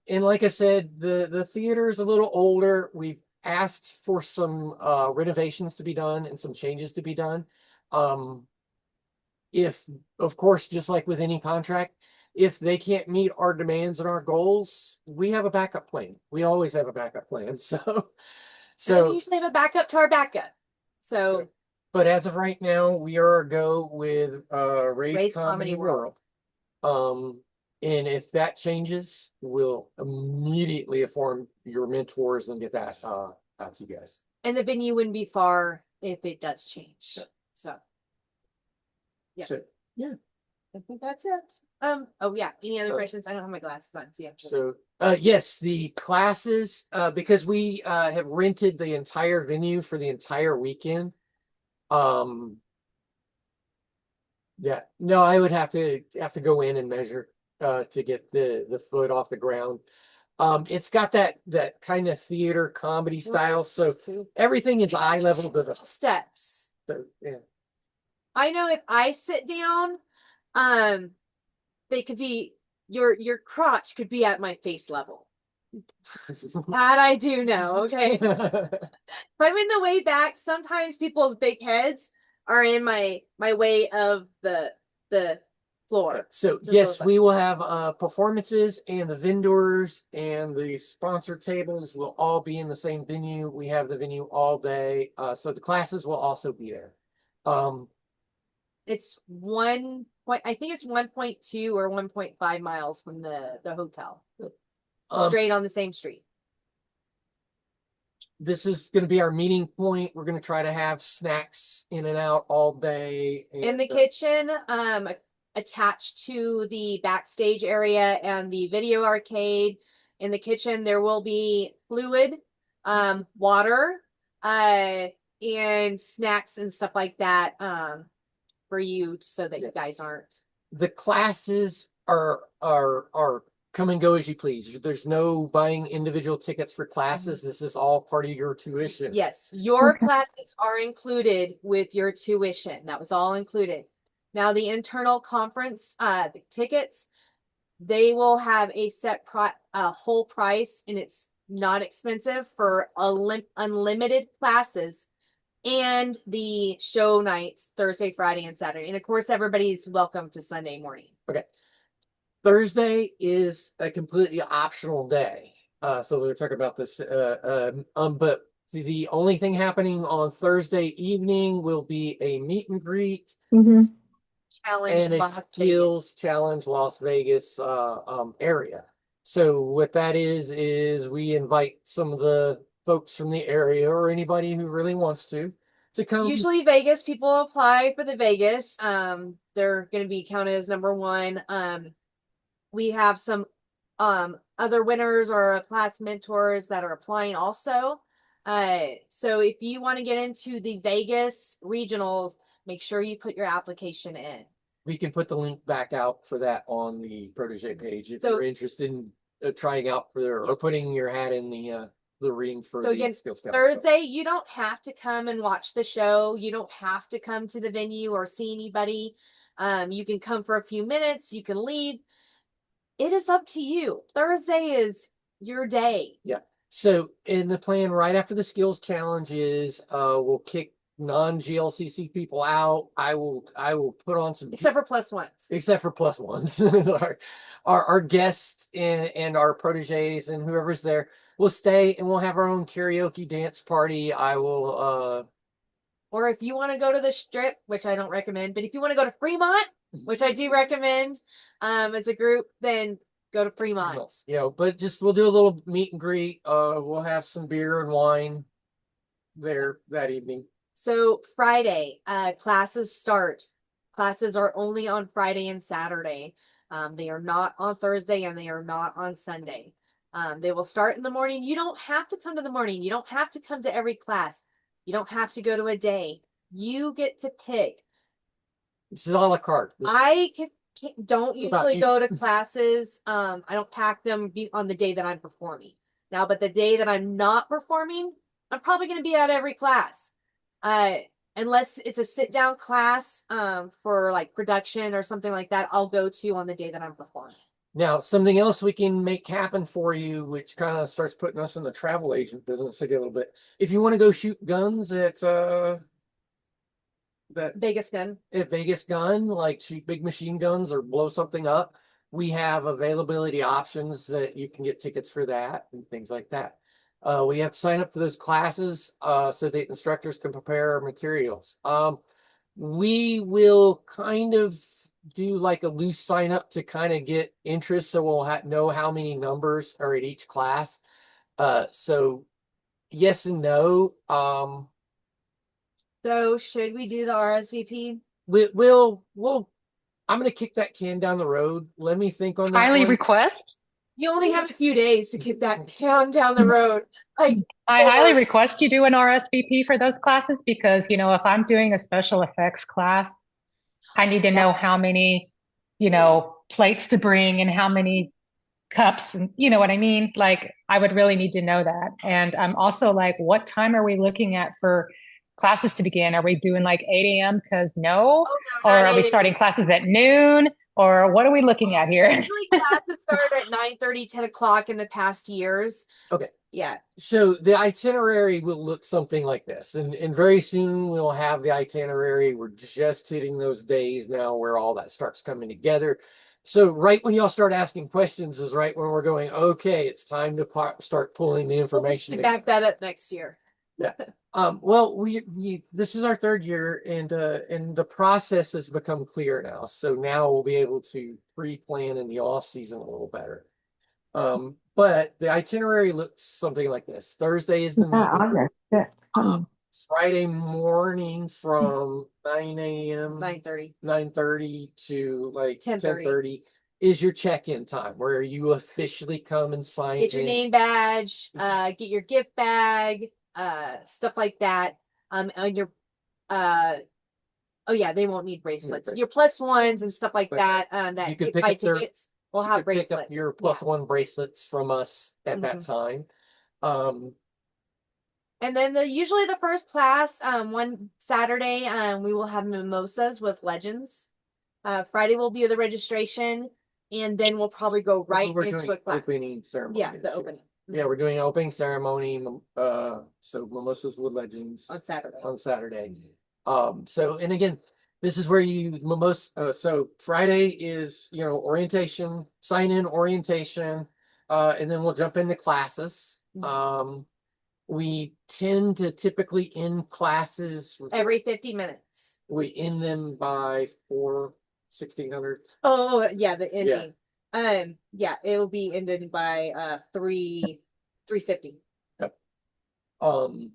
like I said, the theater is a little older. We've asked for some renovations to be done and some changes to be done. If, of course, just like with any contract, if they can't meet our demands and our goals, we have a backup plan. We always have a backup plan. And we usually have a backup to our backup. So but as of right now, we are a go with Ray's Comedy World. And if that changes, we'll immediately inform your mentors and get that out to you guys. And the venue wouldn't be far if it does change. So yeah. So, yeah. I think that's it. Oh yeah. Any other questions? I don't have my glasses on. So yeah. So yes, the classes, because we have rented the entire venue for the entire weekend. Yeah, no, I would have to go in and measure to get the foot off the ground. It's got that kind of theater comedy style, so everything is eye level to the Steps. so, yeah. I know if I sit down, they could be your crotch could be at my face level. That I do know. Okay. If I'm in the way back, sometimes people's big heads are in my way of the floor. So Just yes, a little we will have performances, and the vendors and the sponsor tables will all be in the same venue. We have the venue all day. So the classes will also be there. It's I think it's 1.2 or 1.5 miles from the hotel. Straight on the same street. This is going to be our meeting point. We're going to try to have snacks in and out all day. In the kitchen, attached to the backstage area and the video arcade. In the kitchen, there will be fluid, water, and snacks and stuff like that for you, so that you guys aren't. The classes are come and go as you please. There's no buying individual tickets for classes. This is all part of your tuition. Yes, your Okay. classes are included with your tuition. That was all included. Now the internal conference, the tickets, they will have a set whole price, and it's not expensive for unlimited classes and the show nights Thursday, Friday, and Saturday. And of course, everybody's welcome to Sunday morning. Okay. Thursday is a completely optional day. So we're talking about this. But see, the only thing happening on Thursday evening will be a meet and greet. Mhm. Challenge and a Las Vegas. skills challenge Las Vegas area. So what that is we invite some of the folks from the area or anybody who really wants to come. Usually Vegas people apply for the Vegas. They're going to be counted as number one. We have some other winners or class mentors that are applying also. So if you want to get into the Vegas regionals, make sure you put your application in. We can put the link back out for that on the Protege page if So- you're interested in trying out for their, or putting your hat in the ring for So the again, skills challenge. Thursday, you don't have to come and watch the show. You don't have to come to the venue or see anybody. You can come for a few minutes. You can leave. It is up to you. Thursday is your day. So in the plan right after the skills challenge is we'll kick non-GLCC people out. I will put on some Except for plus ones. except for plus ones. Our guests and our proteges and whoever's there will stay, and we'll have our own karaoke dance party. I will Or if you want to go to the strip, which I don't recommend, but if you want to go to Fremont, which I do recommend, as a group, then go to Fremont. but just we'll do a little meet and greet. We'll have some beer and wine there that evening. So Friday, classes start. Classes are only on Friday and Saturday. They are not on Thursday and they are not on Sunday. They will start in the morning. You don't have to come to the morning. You don't have to come to every class. You don't have to go to a day. You get to pick. This is a la carte. I don't What about usually you? go to classes. I don't pack them on the day that I'm performing. Now, but the day that I'm not performing, I'm probably going to be at every class. Unless it's a sit down class for like production or something like that, I'll go to on the day that I'm performing. Now, something else we can make happen for you, which kind of starts putting us in the travel agent business a little bit. If you want to go shoot guns at Vegas gun. at Vegas Gun, like shoot big machine guns or blow something up, we have availability options that you can get tickets for that and things like that. We have to sign up for those classes so the instructors can prepare our materials. We will kind of do like a loose sign up to kind of get interest, so we'll know how many numbers are at each class. So yes and no. So should we do the RSVP? We'll I'm gonna kick that can down the road. Let me think on that Highly one. request. You only have a few days to get that count down the road. Like, I Or- highly request you do an RSVP for those classes because, if I'm doing a special effects class, I need to know how many, plates to bring and how many cups and you know what I mean? Like, I would really need to know that. And I'm also like, what time are we looking at for classes to begin? Are we doing like 8 a.m. because no? oh no, Or not are we 8 starting classes at noon? Or what are we looking at here? Usually classes start at 9:30, 10 o'clock in the past years. Okay. Yeah. So the itinerary will look something like this, and very soon we'll have the itinerary. We're just hitting those days now where all that starts coming together. So right when y'all start asking questions is right when we're going, okay, it's time to start pulling the information. We back that up next year. Well, we this is our third year, and the process has become clear now. So now we'll be able to pre-plan in the off season a little better. But the itinerary looks something like this. Thursday is the Yeah, meeting. August. That's funny. Friday morning from 9 a.m. 9:30. 9:30 to like 10:30. 10:30 is your check-in time where you officially come and sign Get your in. name badge, get your gift bag, stuff like that. On your oh yeah, they won't need bracelets. bracelets. Your plus ones and stuff like Right. that. You That could get pick buy up their- tickets will You have could pick bracelets. up your plus one bracelets from us at that time. And then usually the first class, one Saturday, we will have mimosas with legends. Friday will be the registration, and then we'll probably go right we're into doing a class. opening ceremony. Yeah, this the year. opening. Yeah, we're doing an opening ceremony. So Mimosas with Legends On Saturday. on Saturday. So and again, this is where you so Friday is orientation, sign in orientation, and then we'll jump into classes. We tend to typically end classes Every 50 minutes. we end them by 4 1600. Oh, yeah, the ending. Yeah, it will be ended by 3:50. Um,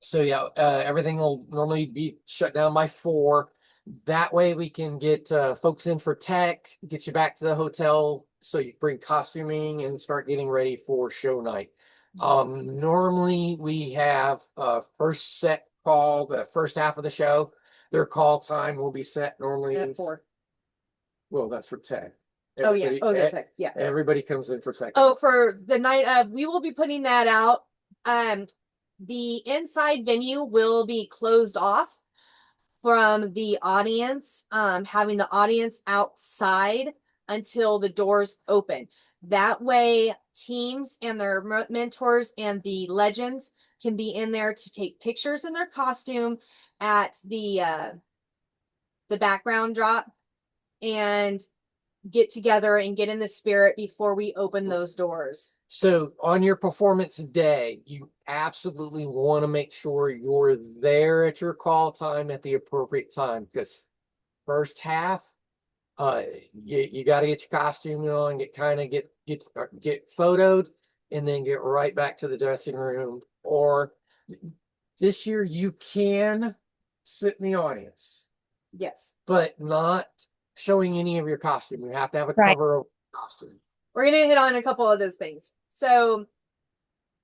so yeah, everything will normally be shut down by 4. That way we can get folks in for tech, get you back to the hotel so you bring costuming and start getting ready for show night. Normally we have first set call, the first half of the show. Their call time will be set normally At 4. well, that's for tech. Oh, yeah. Everybody- Oh, that's it. Yeah. Everybody comes in for tech. Oh, for the night of, we will be putting that out. The inside venue will be closed off from the audience, having the audience outside until the doors open. That way, teams and their mentors and the legends can be in there to take pictures in their costume at the background drop and get together and get in the spirit before we open those doors. So on your performance day, you absolutely want to make sure you're there at your call time at the appropriate time, because first half, you got to get your costume on, get photoed, and then get right back to the dressing room. Or this year you can sit in the audience, Yes. but not showing any of your costume. You have to have a Right. cover of costume. We're going to hit on a couple of those things. So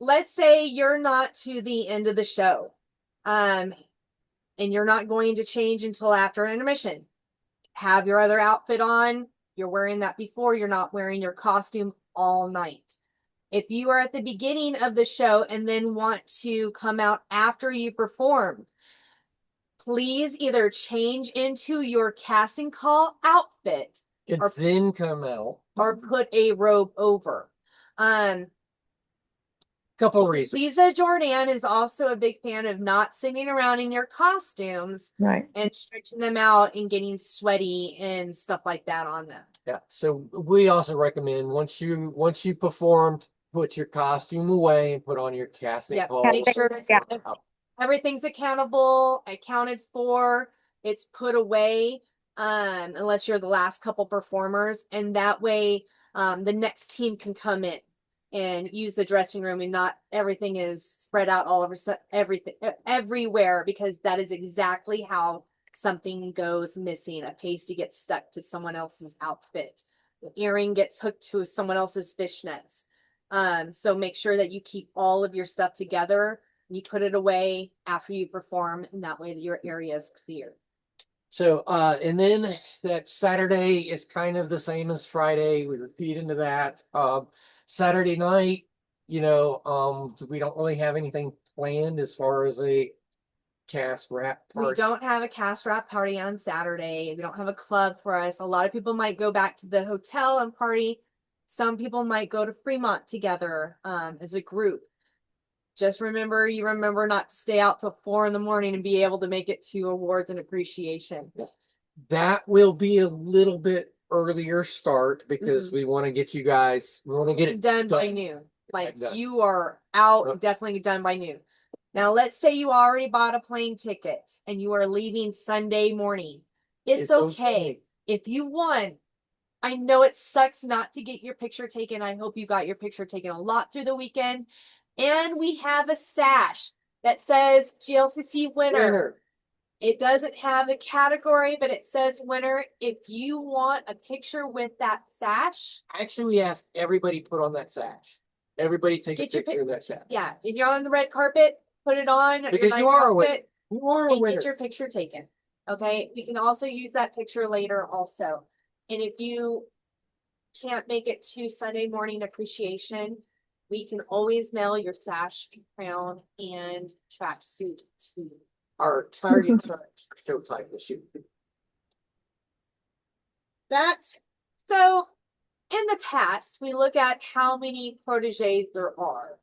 let's say you're not to the end of the show, and you're not going to change until after intermission. Have your other outfit on. You're wearing that before. You're not wearing your costume all night. If you are at the beginning of the show and then want to come out after you perform, please either change into your casting call outfit And Or- then come out. or put a robe over. Couple of reasons. Lisa Jordan is also a big fan of not sitting around in your costumes Right. and stretching them out and getting sweaty and stuff like that on them. Yeah. So we also recommend once you performed, put your costume away and put on your casting Yeah, call. make sure Yeah. everything's accounted for, it's put away, unless you're the last couple performers, and that way, the next team can come in and use the dressing room and not everything is spread out all over everything everywhere, because that is exactly how something goes missing. A pasty gets stuck to someone else's outfit. The earring gets hooked to someone else's fishnets. So make sure that you keep all of your stuff together. You put it away after you perform, and that way your area is clear. So and then that Saturday is kind of the same as Friday. We repeat into that. Saturday night, we don't really have anything planned as far as a cast wrap We party. don't have a cast wrap party on Saturday. We don't have a club for us. A lot of people might go back to the hotel and party. Some people might go to Fremont together as a group. Just remember not to stay out till 4 a.m. and be able to make it to awards and appreciation. That will be a little bit earlier start because we want to get you guys, we want to get it Done by done. noon. Like Done. you are out, Yep. definitely done by noon. Now, let's say you already bought a plane ticket and you are leaving Sunday morning. It's okay. If you want, I know it sucks not to get your picture taken. I hope you got your picture taken a lot through the weekend. And we have a sash that says GLCC winner. It doesn't have the category, but it says winner. If you want a picture with that sash, Actually, we ask everybody put on that sash. Everybody take a Get your picture of that sash. yeah, if you're on the red carpet, put it on. your Because night you are a winner. outfit, You are a and winner. get your picture taken. Okay, we can also use that picture later also. And if you can't make it to Sunday morning appreciation, we can always mail your sash, crown, and tracksuit to you. Our target show time this year. That's so in the past, we look at how many proteges there are.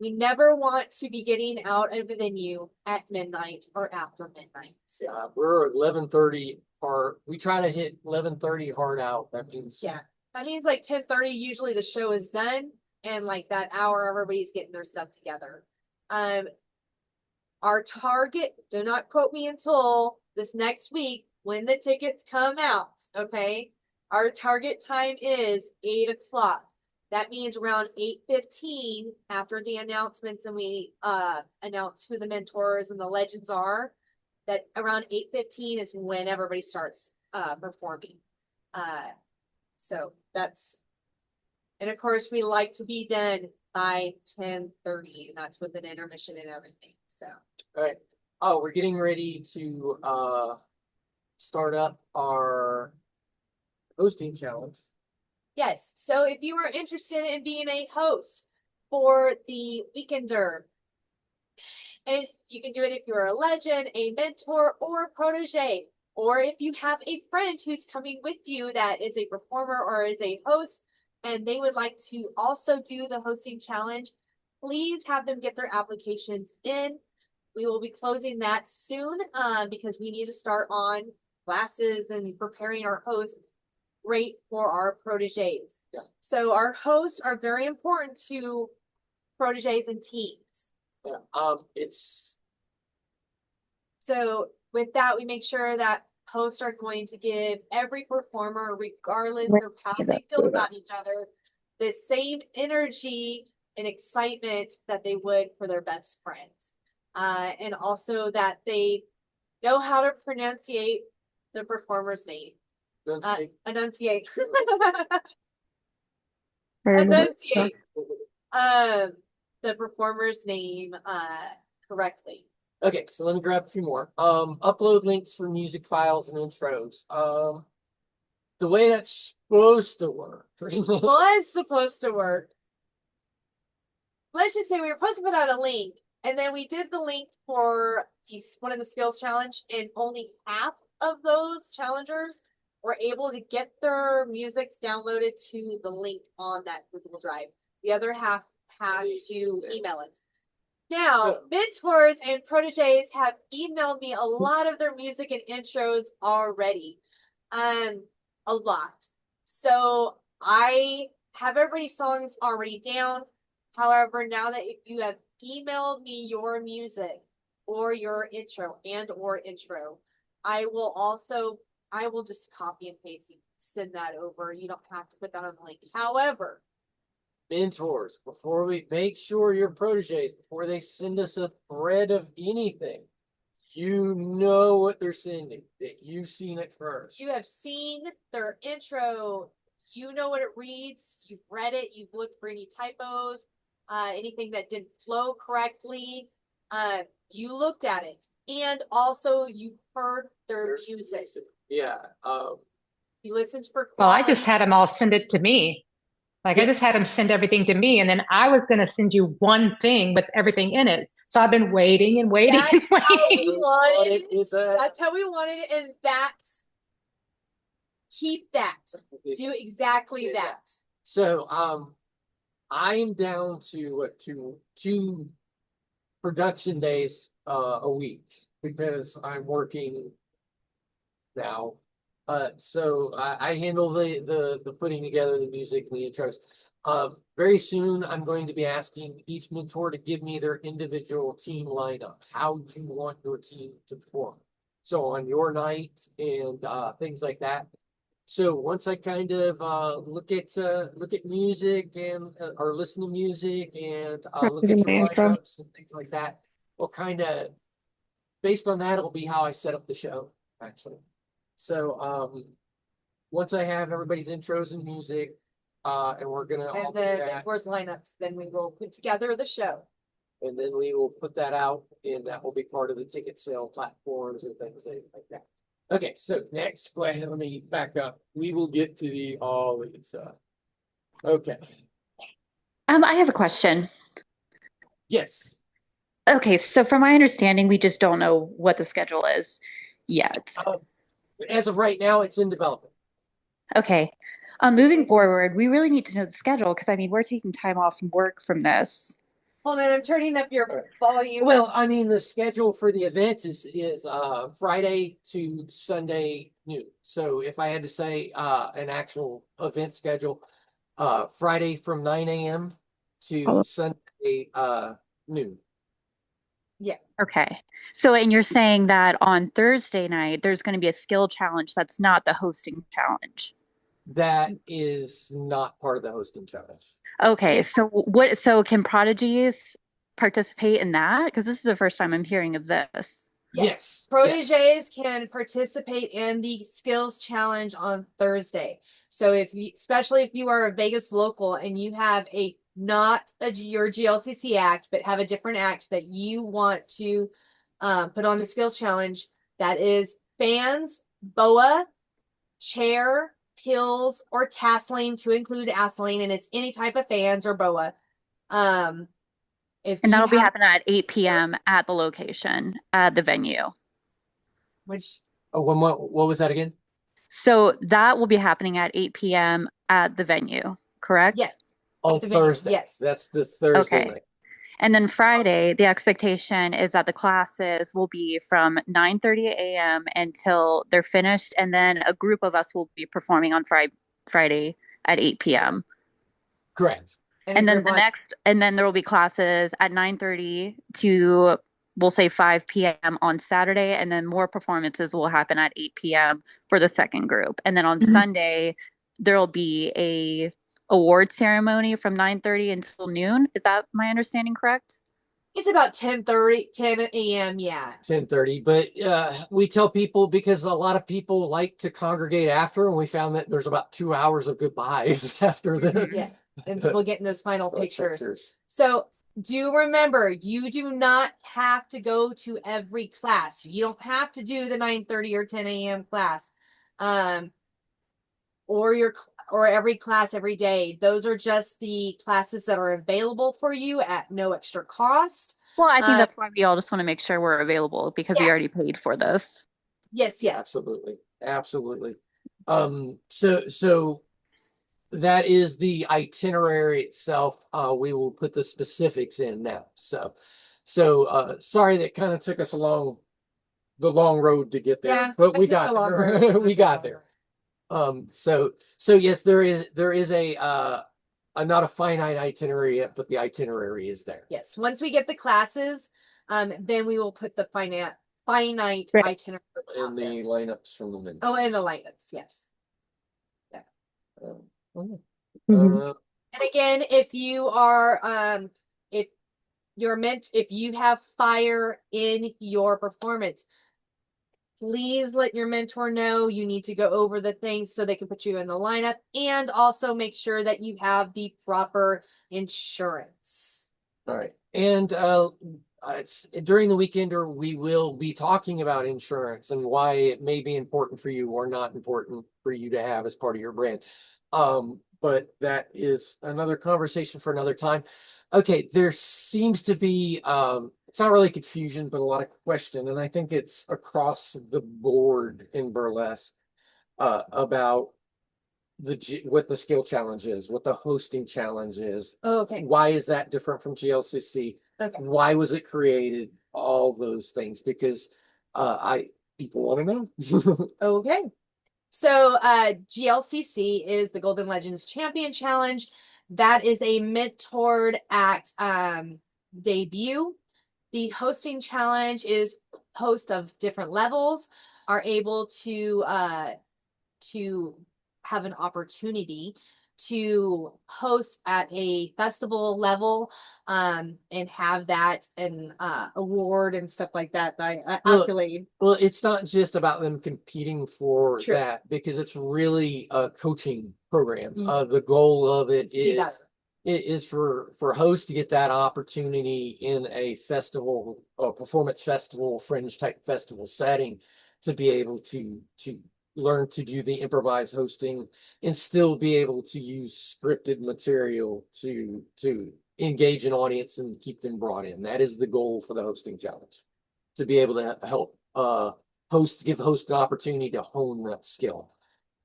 We never want to be getting out of the venue at midnight or after midnight. We're 11:30 hard. We try to hit 11:30 hard out. That means Yeah, that means like 10:30. Usually the show is done, and like that hour, everybody's getting their stuff together. Our target, do not quote me until this next week when the tickets come out, okay? Our target time is 8 o'clock. That means around 8:15 after the announcements and we announce who the mentors and the legends are, that around 8:15 is when everybody starts performing. So that's, and of course we like to be done by 10:30, and that's with an intermission and everything. So All right. Oh, we're getting ready to start up our hosting challenge. yes, so if you are interested in being a host for the Weekender, and you can do it if you're a legend, a mentor, or a protege, or if you have a friend who's coming with you that is a performer or is a host, and they would like to also do the hosting challenge, please have them get their applications in. We will be closing that soon because we need to start on classes and preparing our hosts great for our proteges. Yeah. So our hosts are very important to proteges and teams. Yeah. It's So with that, we make sure that hosts are going to give every performer, regardless Where of how is it they at? feel about each other, the same energy and excitement that they would for their best friend. And also that they know how to pronunciate the performer's name. Enunciate. Very good. Enunciate the performer's name correctly. okay, so let me grab a few more. Upload links for music files and intros. The way that's supposed to work. Was supposed to work. Let's just say we were supposed to put out a link, and then we did the link for one of the skills challenge, and only half of those challengers were able to get their musics downloaded to the link on that Google Drive. The other half had to email it. Now, mentors and proteges have emailed me a lot of their music and intros already. A lot. So I have everybody's songs already down. However, now that if you have emailed me your music or your intro or intro, I will just copy and paste and send that over. You don't have to put that on the link. However, Mentors, before we make sure your proteges, before they send us a thread of anything, you know what they're sending, that you've seen it first. you have seen their intro, you know what it reads, you've read it, you've looked for any typos, anything that didn't flow correctly. You looked at it, and also you heard their There's music. Yeah. You listened for Well, I quality. just had them all send it to me. Like I just had them send everything to me, and then I was going to send you one thing with everything in it. So I've been waiting and waiting That's and how we waiting. wanted it. Is that That's how we wanted it, and that's keep that. Do exactly Yeah. that. So I'm down to what two production days a week because I'm working now. So I handle the putting together the music and the intros. Very soon I'm going to be asking each mentor to give me their individual team lineup, how you want your team to perform. So on your night and things like that. So once I kind of look at music and or listen to music and look at Give me your an intro. lineups and things like that, we'll kind of based on that, it'll be how I set up the show, actually. So once I have everybody's intros and music, and we're gonna all And do the that, mentors lineups, then we will put together the show. and then we will put that out, and that will be part of the ticket sale platforms and things like that. Okay, so next, go ahead, let me back up. We will get to the all of stuff. Okay, I have a question. yes. Okay, so from my understanding, we just don't know what the schedule is yet. As of right now, it's in development. Okay. Moving forward, we really need to know the schedule because I mean, we're taking time off from work from this. Hold on, I'm turning up your volume. Well, I mean, the schedule for the event is Friday to Sunday noon. So if I had to say an actual event schedule, Friday from 9 a.m. to Sunday noon. Okay. So, and you're saying that on Thursday night, there's going to be a skill challenge that's not the hosting challenge. That is not part of the hosting challenge. Okay. Yeah. So can prodigies participate in that? Because this is the first time I'm hearing of this. Yes. Proteges can participate in the skills challenge on Thursday. So if you, especially if you are a Vegas local and you have a not your GLCC act, but have a different act that you want to put on the skills challenge, that is fans, boa, chair, pills, or tasseling to include tasseling, and it's any type of fans or boa. If And you that'll be have happening at 8 p.m. at the location, at the venue. which Oh, what was that again? So that will be happening at 8 p.m. at the venue, correct? yes, On the venue, Thursday. yes. That's the Thursday Okay. night. And then Friday, the expectation is that the classes will be from 9:30 a.m. until they're finished, and then a group of us will be performing on Friday at 8 p.m. Correct. And then there will be classes at 9:30 to, we'll say 5 p.m. on Saturday, and then more performances will happen at 8 p.m. for the second group. And then on Sunday, there'll be a award ceremony from 9:30 until noon. Is that my understanding correct? It's about 10:30, 10 a.m. Yeah. 10:30. But we tell people because a lot of people like to congregate after, and we found that there's about 2 hours of goodbyes after the Yeah. And people getting those final pictures. So do remember, you do not have to go to every class. You don't have to do the 9:30 or 10 a.m. class. Or every class every day. Those are just the classes that are available for you at no extra cost. Well, I think that's why we all just want to make sure we're available because we Yeah. already paid for this. Yes, yes. Absolutely. Absolutely. So that is the itinerary itself. We will put the specifics in now. So sorry that kind of took us along the long road to get there, Yeah, but we it took got a long there. road. We got there. So yes, there is a not a finite itinerary yet, but the itinerary is there. Yes. Once we get the classes, then we will put the finite Right. itinerary And out the there. lineups from the men. Oh, and the lineups, yes. Mhm. And again, if you are if if you have fire in your performance, please let your mentor know you need to go over the things so they can put you in the lineup, and also make sure that you have the proper insurance. All right. And during the weekender, we will be talking about insurance and why it may be important for you or not important for you to have as part of your brand. But that is another conversation for another time. Okay, there seems to be it's not really confusion, but a lot of question, and I think it's across the board in burlesque about what the skill challenge is, what the hosting challenge is. Oh, okay. Why is that different from GLCC? Okay. Why was it created? All those things, because people want to know. Okay. So GLCC is the Golden Legends Champion Challenge. That is a mentored act debut. The hosting challenge is hosts of different levels are able to have an opportunity to host at a festival level and have that and award and stuff like that. Accolade. Well, it's not just about them competing for True. that, because it's really a coaching program. Mhm. The goal of it Be is better. it is for hosts to get that opportunity in a festival, a performance festival, fringe type festival setting, to be able to learn to do the improvised hosting and still be able to use scripted material to engage an audience and keep them brought in. That is the goal for the hosting challenge, to be able to help give hosts the opportunity to hone that skill.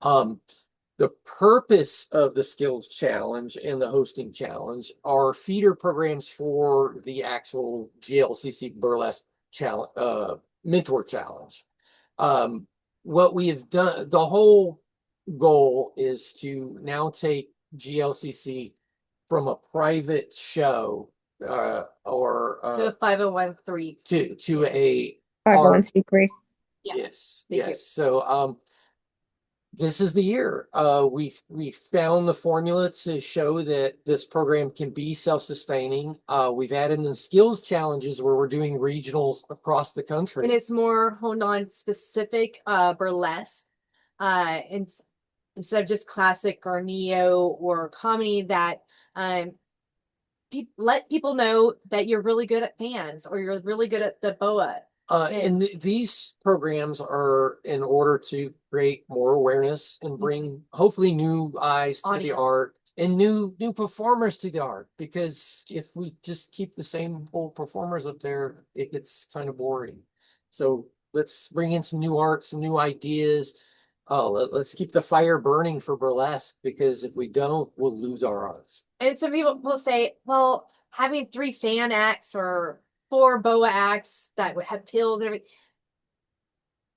The purpose of the skills challenge and the hosting challenge are feeder programs for the actual GLCC burlesque challenge, mentor challenge. What we have done, the whole goal is to now take GLCC from a private show or To a 501(c)(3). to a 501(c)(3). Yeah. yes, Thank you. yes. So this is the year. We found the formula to show that this program can be self-sustaining. We've added in the skills challenges where we're doing regionals across the country. And it's more honed on specific burlesque. And instead of just classic or neo or comedy, that let people know that you're really good at fans or you're really good at the boa. And these programs are in order to create more awareness and bring hopefully new eyes to the Audience. art and new performers to the art. Because if we just keep the same old performers up there, it gets kind of boring. So let's bring in some new art, some new ideas. Let's keep the fire burning for burlesque, because if we don't, we'll lose our arts. And some people will say, well, having 3 fan acts or 4 boa acts that would have pills and everything.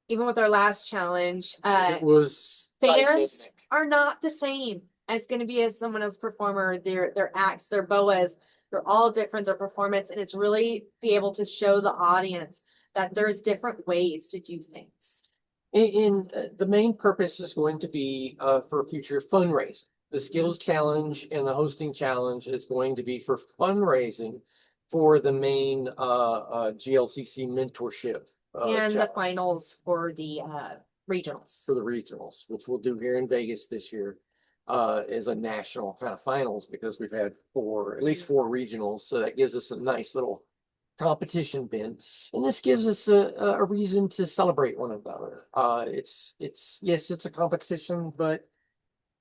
Even with our last challenge, It was fans dynamic. are not the same as going to be as someone else performer. Their acts, their boas, they're all different, their performance, and it's really be able to show the audience that there's different ways to do things. And the main purpose is going to be for future fundraising. The skills challenge and the hosting challenge is going to be for fundraising for the main GLCC mentorship And the challenge finals for the regionals. for the regionals, which we'll do here in Vegas this year as a national kind of finals, because we've had at least four regionals. So that gives us a nice little competition bin, and this gives us a reason to celebrate one another. It's yes, it's a competition, but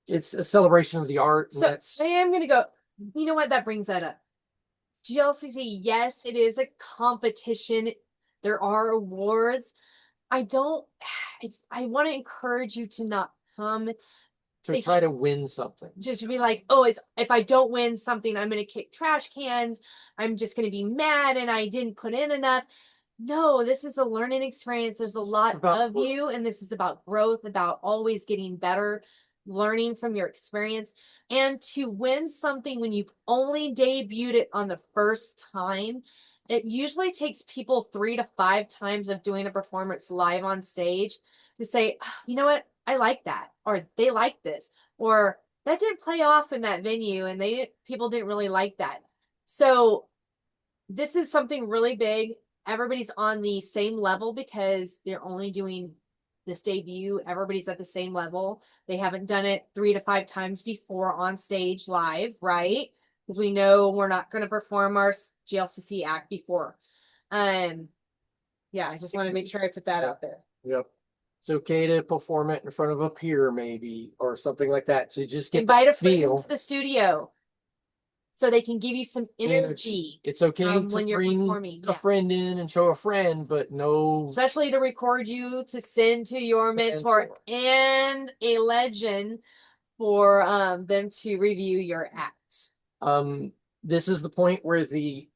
it's a celebration of the art. And So that's I am gonna go, you know what, that brings that up. GLCC, yes, it is a competition. There are awards. I want to encourage you to not come to try to win something. just to be like, oh, if I don't win something, I'm gonna kick trash cans. I'm just gonna be mad and I didn't put in enough. No, this is a learning experience. There's a lot about of you, and this is about growth, about always getting better, learning from your experience. And to win something when you've only debuted it on the first time, it usually takes people 3 to 5 times of doing a performance live on stage to say, "Oh, you know what? I like that," or they like this, or that didn't play off in that venue and people didn't really like that. So this is something really big. Everybody's on the same level because they're only doing this debut. Everybody's at the same level. They haven't done it 3 to 5 times before on stage live, right? Because we know we're not going to perform our GLCC act before. Yeah, I just want to make sure I put that out there. Yep. It's okay to perform it in front of a peer, maybe, or something like that, to just get Invite a friend feel. to the studio so they can give you some energy. It's okay when to you're bring performing, a yeah. friend in and show a friend, but no. Especially to record you to send to your mentor and a legend for them to review your act. This is the point where the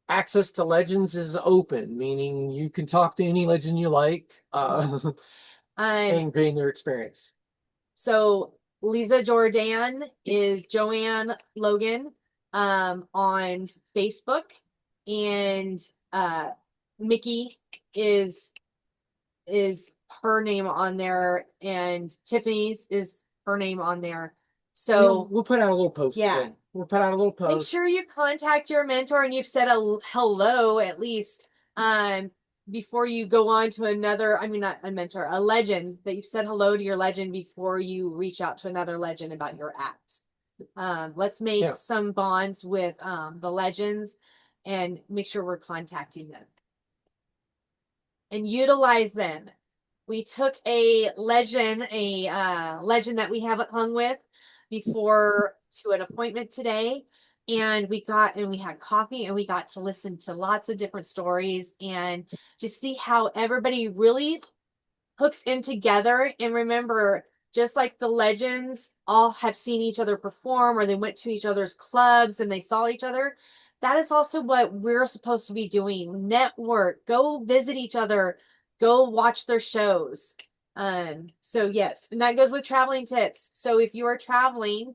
access to legends is open, meaning you can talk to any legend you like and gain their experience. So Lisa Jordan is Joanne Logan on Facebook, and Mickey is her name on there, and Tiffany's is her name on there. So we'll put out a little post. Yeah. Then. We'll put out a little post. make sure you contact your mentor and you've said a hello at least before you go on to another, I mean, not a mentor, a legend, that you've said hello to your legend before you reach out to another legend about your act. Let's make some bonds with the legends and make sure we're contacting them and utilize them. We took a legend that we haven't hung with before to an appointment today, and we had coffee and we got to listen to lots of different stories and just see how everybody really hooks in together. And remember, just like the legends all have seen each other perform, or they went to each other's clubs and they saw each other, that is also what we're supposed to be doing. Network, go visit each other, go watch their shows. So yes, and that goes with traveling tips. So if you are traveling,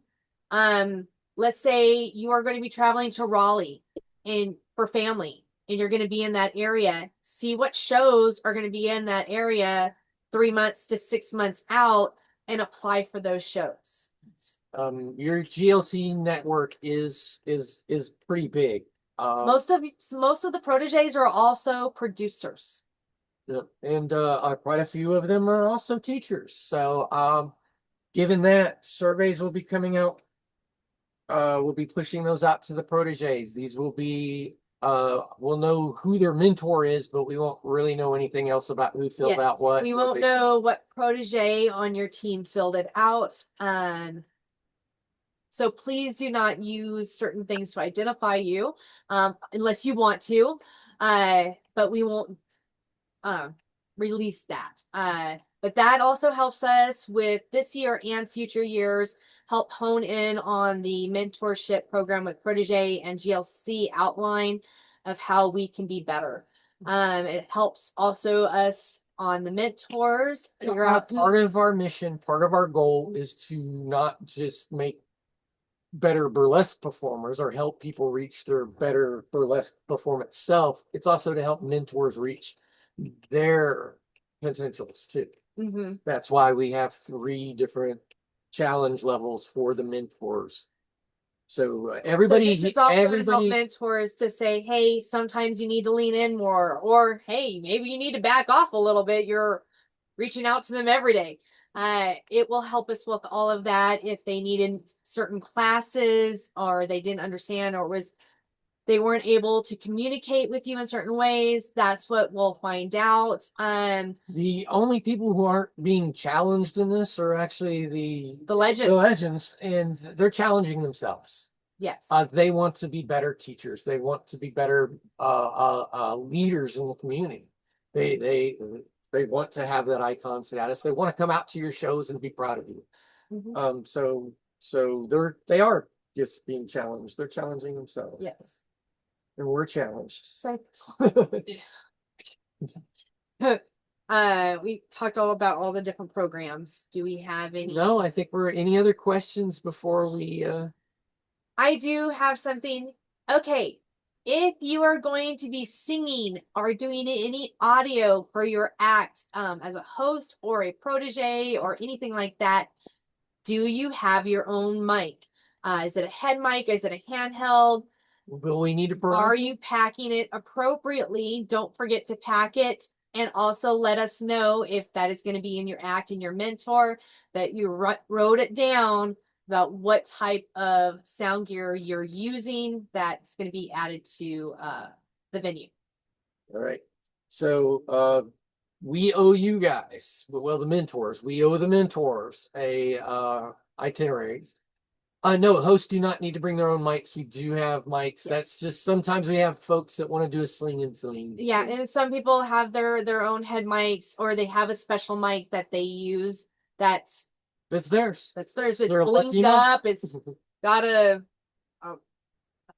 let's say you are going to be traveling to Raleigh and for family, and you're going to be in that area, see what shows are going to be in that area 3 months to 6 months out and apply for those shows. Your GLC network is pretty big. Most of the proteges are also producers. Yeah, and quite a few of them are also teachers. So given that, surveys will be coming out. We'll be pushing those out to the proteges. These will be we'll know who their mentor is, but we won't really know anything else about who filled Yeah, out what. We what won't they- know what protege on your team filled it out. So please do not use certain things to identify you, unless you want to. But we won't release that. But that also helps us with this year and future years, help hone in on the mentorship program with Protege and GLC outline of how we can be better. It helps also us on the mentors figure out part of our mission, part of our goal is to not just make better burlesque performers or help people reach their better burlesque performance self. It's also to help mentors reach their potentials too. Mhm. That's why we have 3 different challenge levels for the mentors. So everybody, So this is all going to help everybody, mentors to say, hey, sometimes you need to lean in more, or hey, maybe you need to back off a little bit. You're reaching out to them every day. It will help us with all of that. If they needed certain classes or they didn't understand or they weren't able to communicate with you in certain ways, that's what we'll find out. the only people who aren't being challenged in this are actually The the legends. legends, and they're challenging themselves. Yes. They want to be better teachers. They want to be better leaders in the community. They want to have that icon status. They want to come out to your shows and be proud of you. Mhm. So they are just being challenged. They're challenging themselves, Yes. and we're challenged. So we talked all about all the different programs. Do we have any? No, I think we're any other questions before we I do have something. Okay. If you are going to be singing or doing any audio for your act, as a host or a protege or anything like that, do you have your own mic? Is it a head mic? Is it a handheld? will we need to Are provide? you packing it appropriately? Don't forget to pack it. And also let us know if that is going to be in your act and your mentor, that you wrote it down about what type of sound gear you're using that's going to be added to the venue. All right. So we owe you guys, well, the mentors, we owe the mentors a itineraries. No, hosts do not need to bring their own mics. We do have mics. Yes. That's just sometimes we have folks that want to do a sling and fling. Yeah, and some people have their own head mics, or they have a special mic that they use that's theirs. theirs. It's They're blinked lucky enough. up. It's got a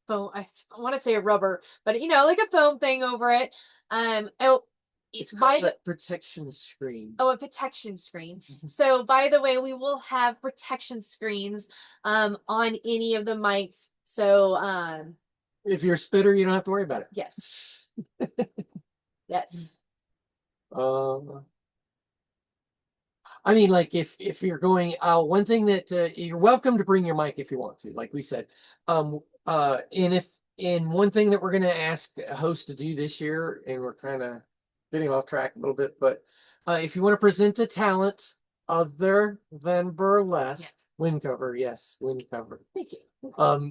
foam. I want to say a rubber, but like a foam thing over it. Oh, It's by called the a protection screen. a protection screen. So by the way, we will have protection screens on any of the mics. So If you're a spitter, you don't have to worry about it. yes. Yes. I mean, like if you're going, one thing that you're welcome to bring your mic if you want to, like we said. And one thing that we're gonna ask a host to do this year, and we're kind of getting off track a little bit, but if you want to present a talent other than burlesque, wind cover, yes, wind cover. Thank you.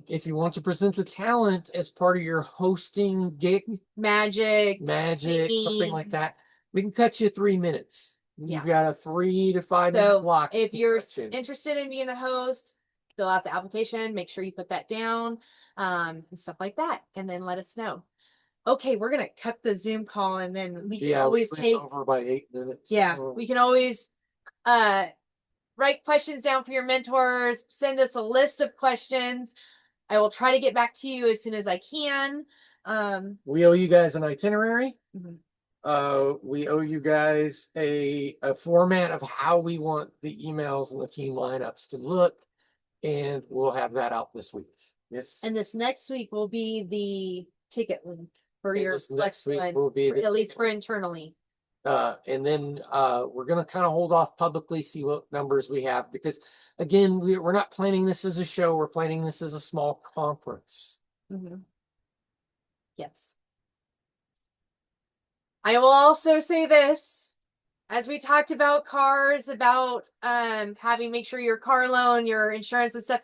If you want to present a talent as part of your hosting gig, Magic, something singing. like that, we can cut you 3 minutes. Yeah. You've got a 3 to 5 minute So block. if you're cut you. interested in being a host, fill out the application, make sure you put that down, and stuff like that, and then let us know. Okay, we're gonna cut the Zoom call, and then we can always went take. over by 8 minutes. Yeah, we can always write questions down for your mentors. Send us a list of questions. I will try to get back to you as soon as I can. We owe you guys an itinerary. Mhm. We owe you guys a format of how we want the emails and the team lineups to look, and we'll have that out this week. Yes. And this next week will be ticket link for And your this flex next week fund, will be at least for the, internally. and then we're gonna kind of hold off publicly, see what numbers we have, because again, we're not planning this as a show, we're planning this as a small conference. Mhm. Yes. I will also say this, as we talked about cars, about having make sure your car loan, your insurance and stuff.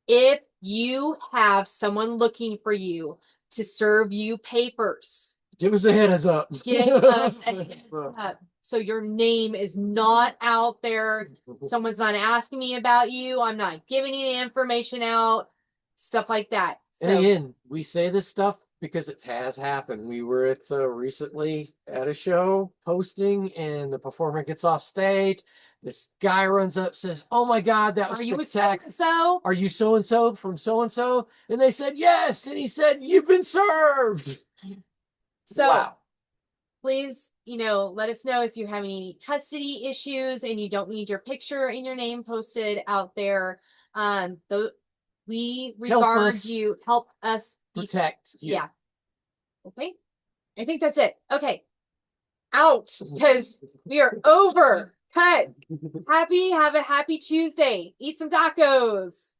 If you have someone looking for you to serve you papers, Give us a heads up. give us a heads up. So your name is not out there. Someone's not asking me about you. I'm not giving any information out, stuff like that. And So again, we say this stuff because it has happened. We were at recently at a show posting, and the performer gets off stage. This guy runs up, says, "Oh my God, that was are you a spectacular! so? Are you so and so from so and so?" And they said yes, and he said, "You've been served." So Wow. please, let us know if you have any custody issues and you don't need your picture and your name posted out there. Though we regard us you, help us be Protect you. yeah. Okay. I think that's it. Okay. Out because we are over. Cut. Have a happy Tuesday. Eat some tacos.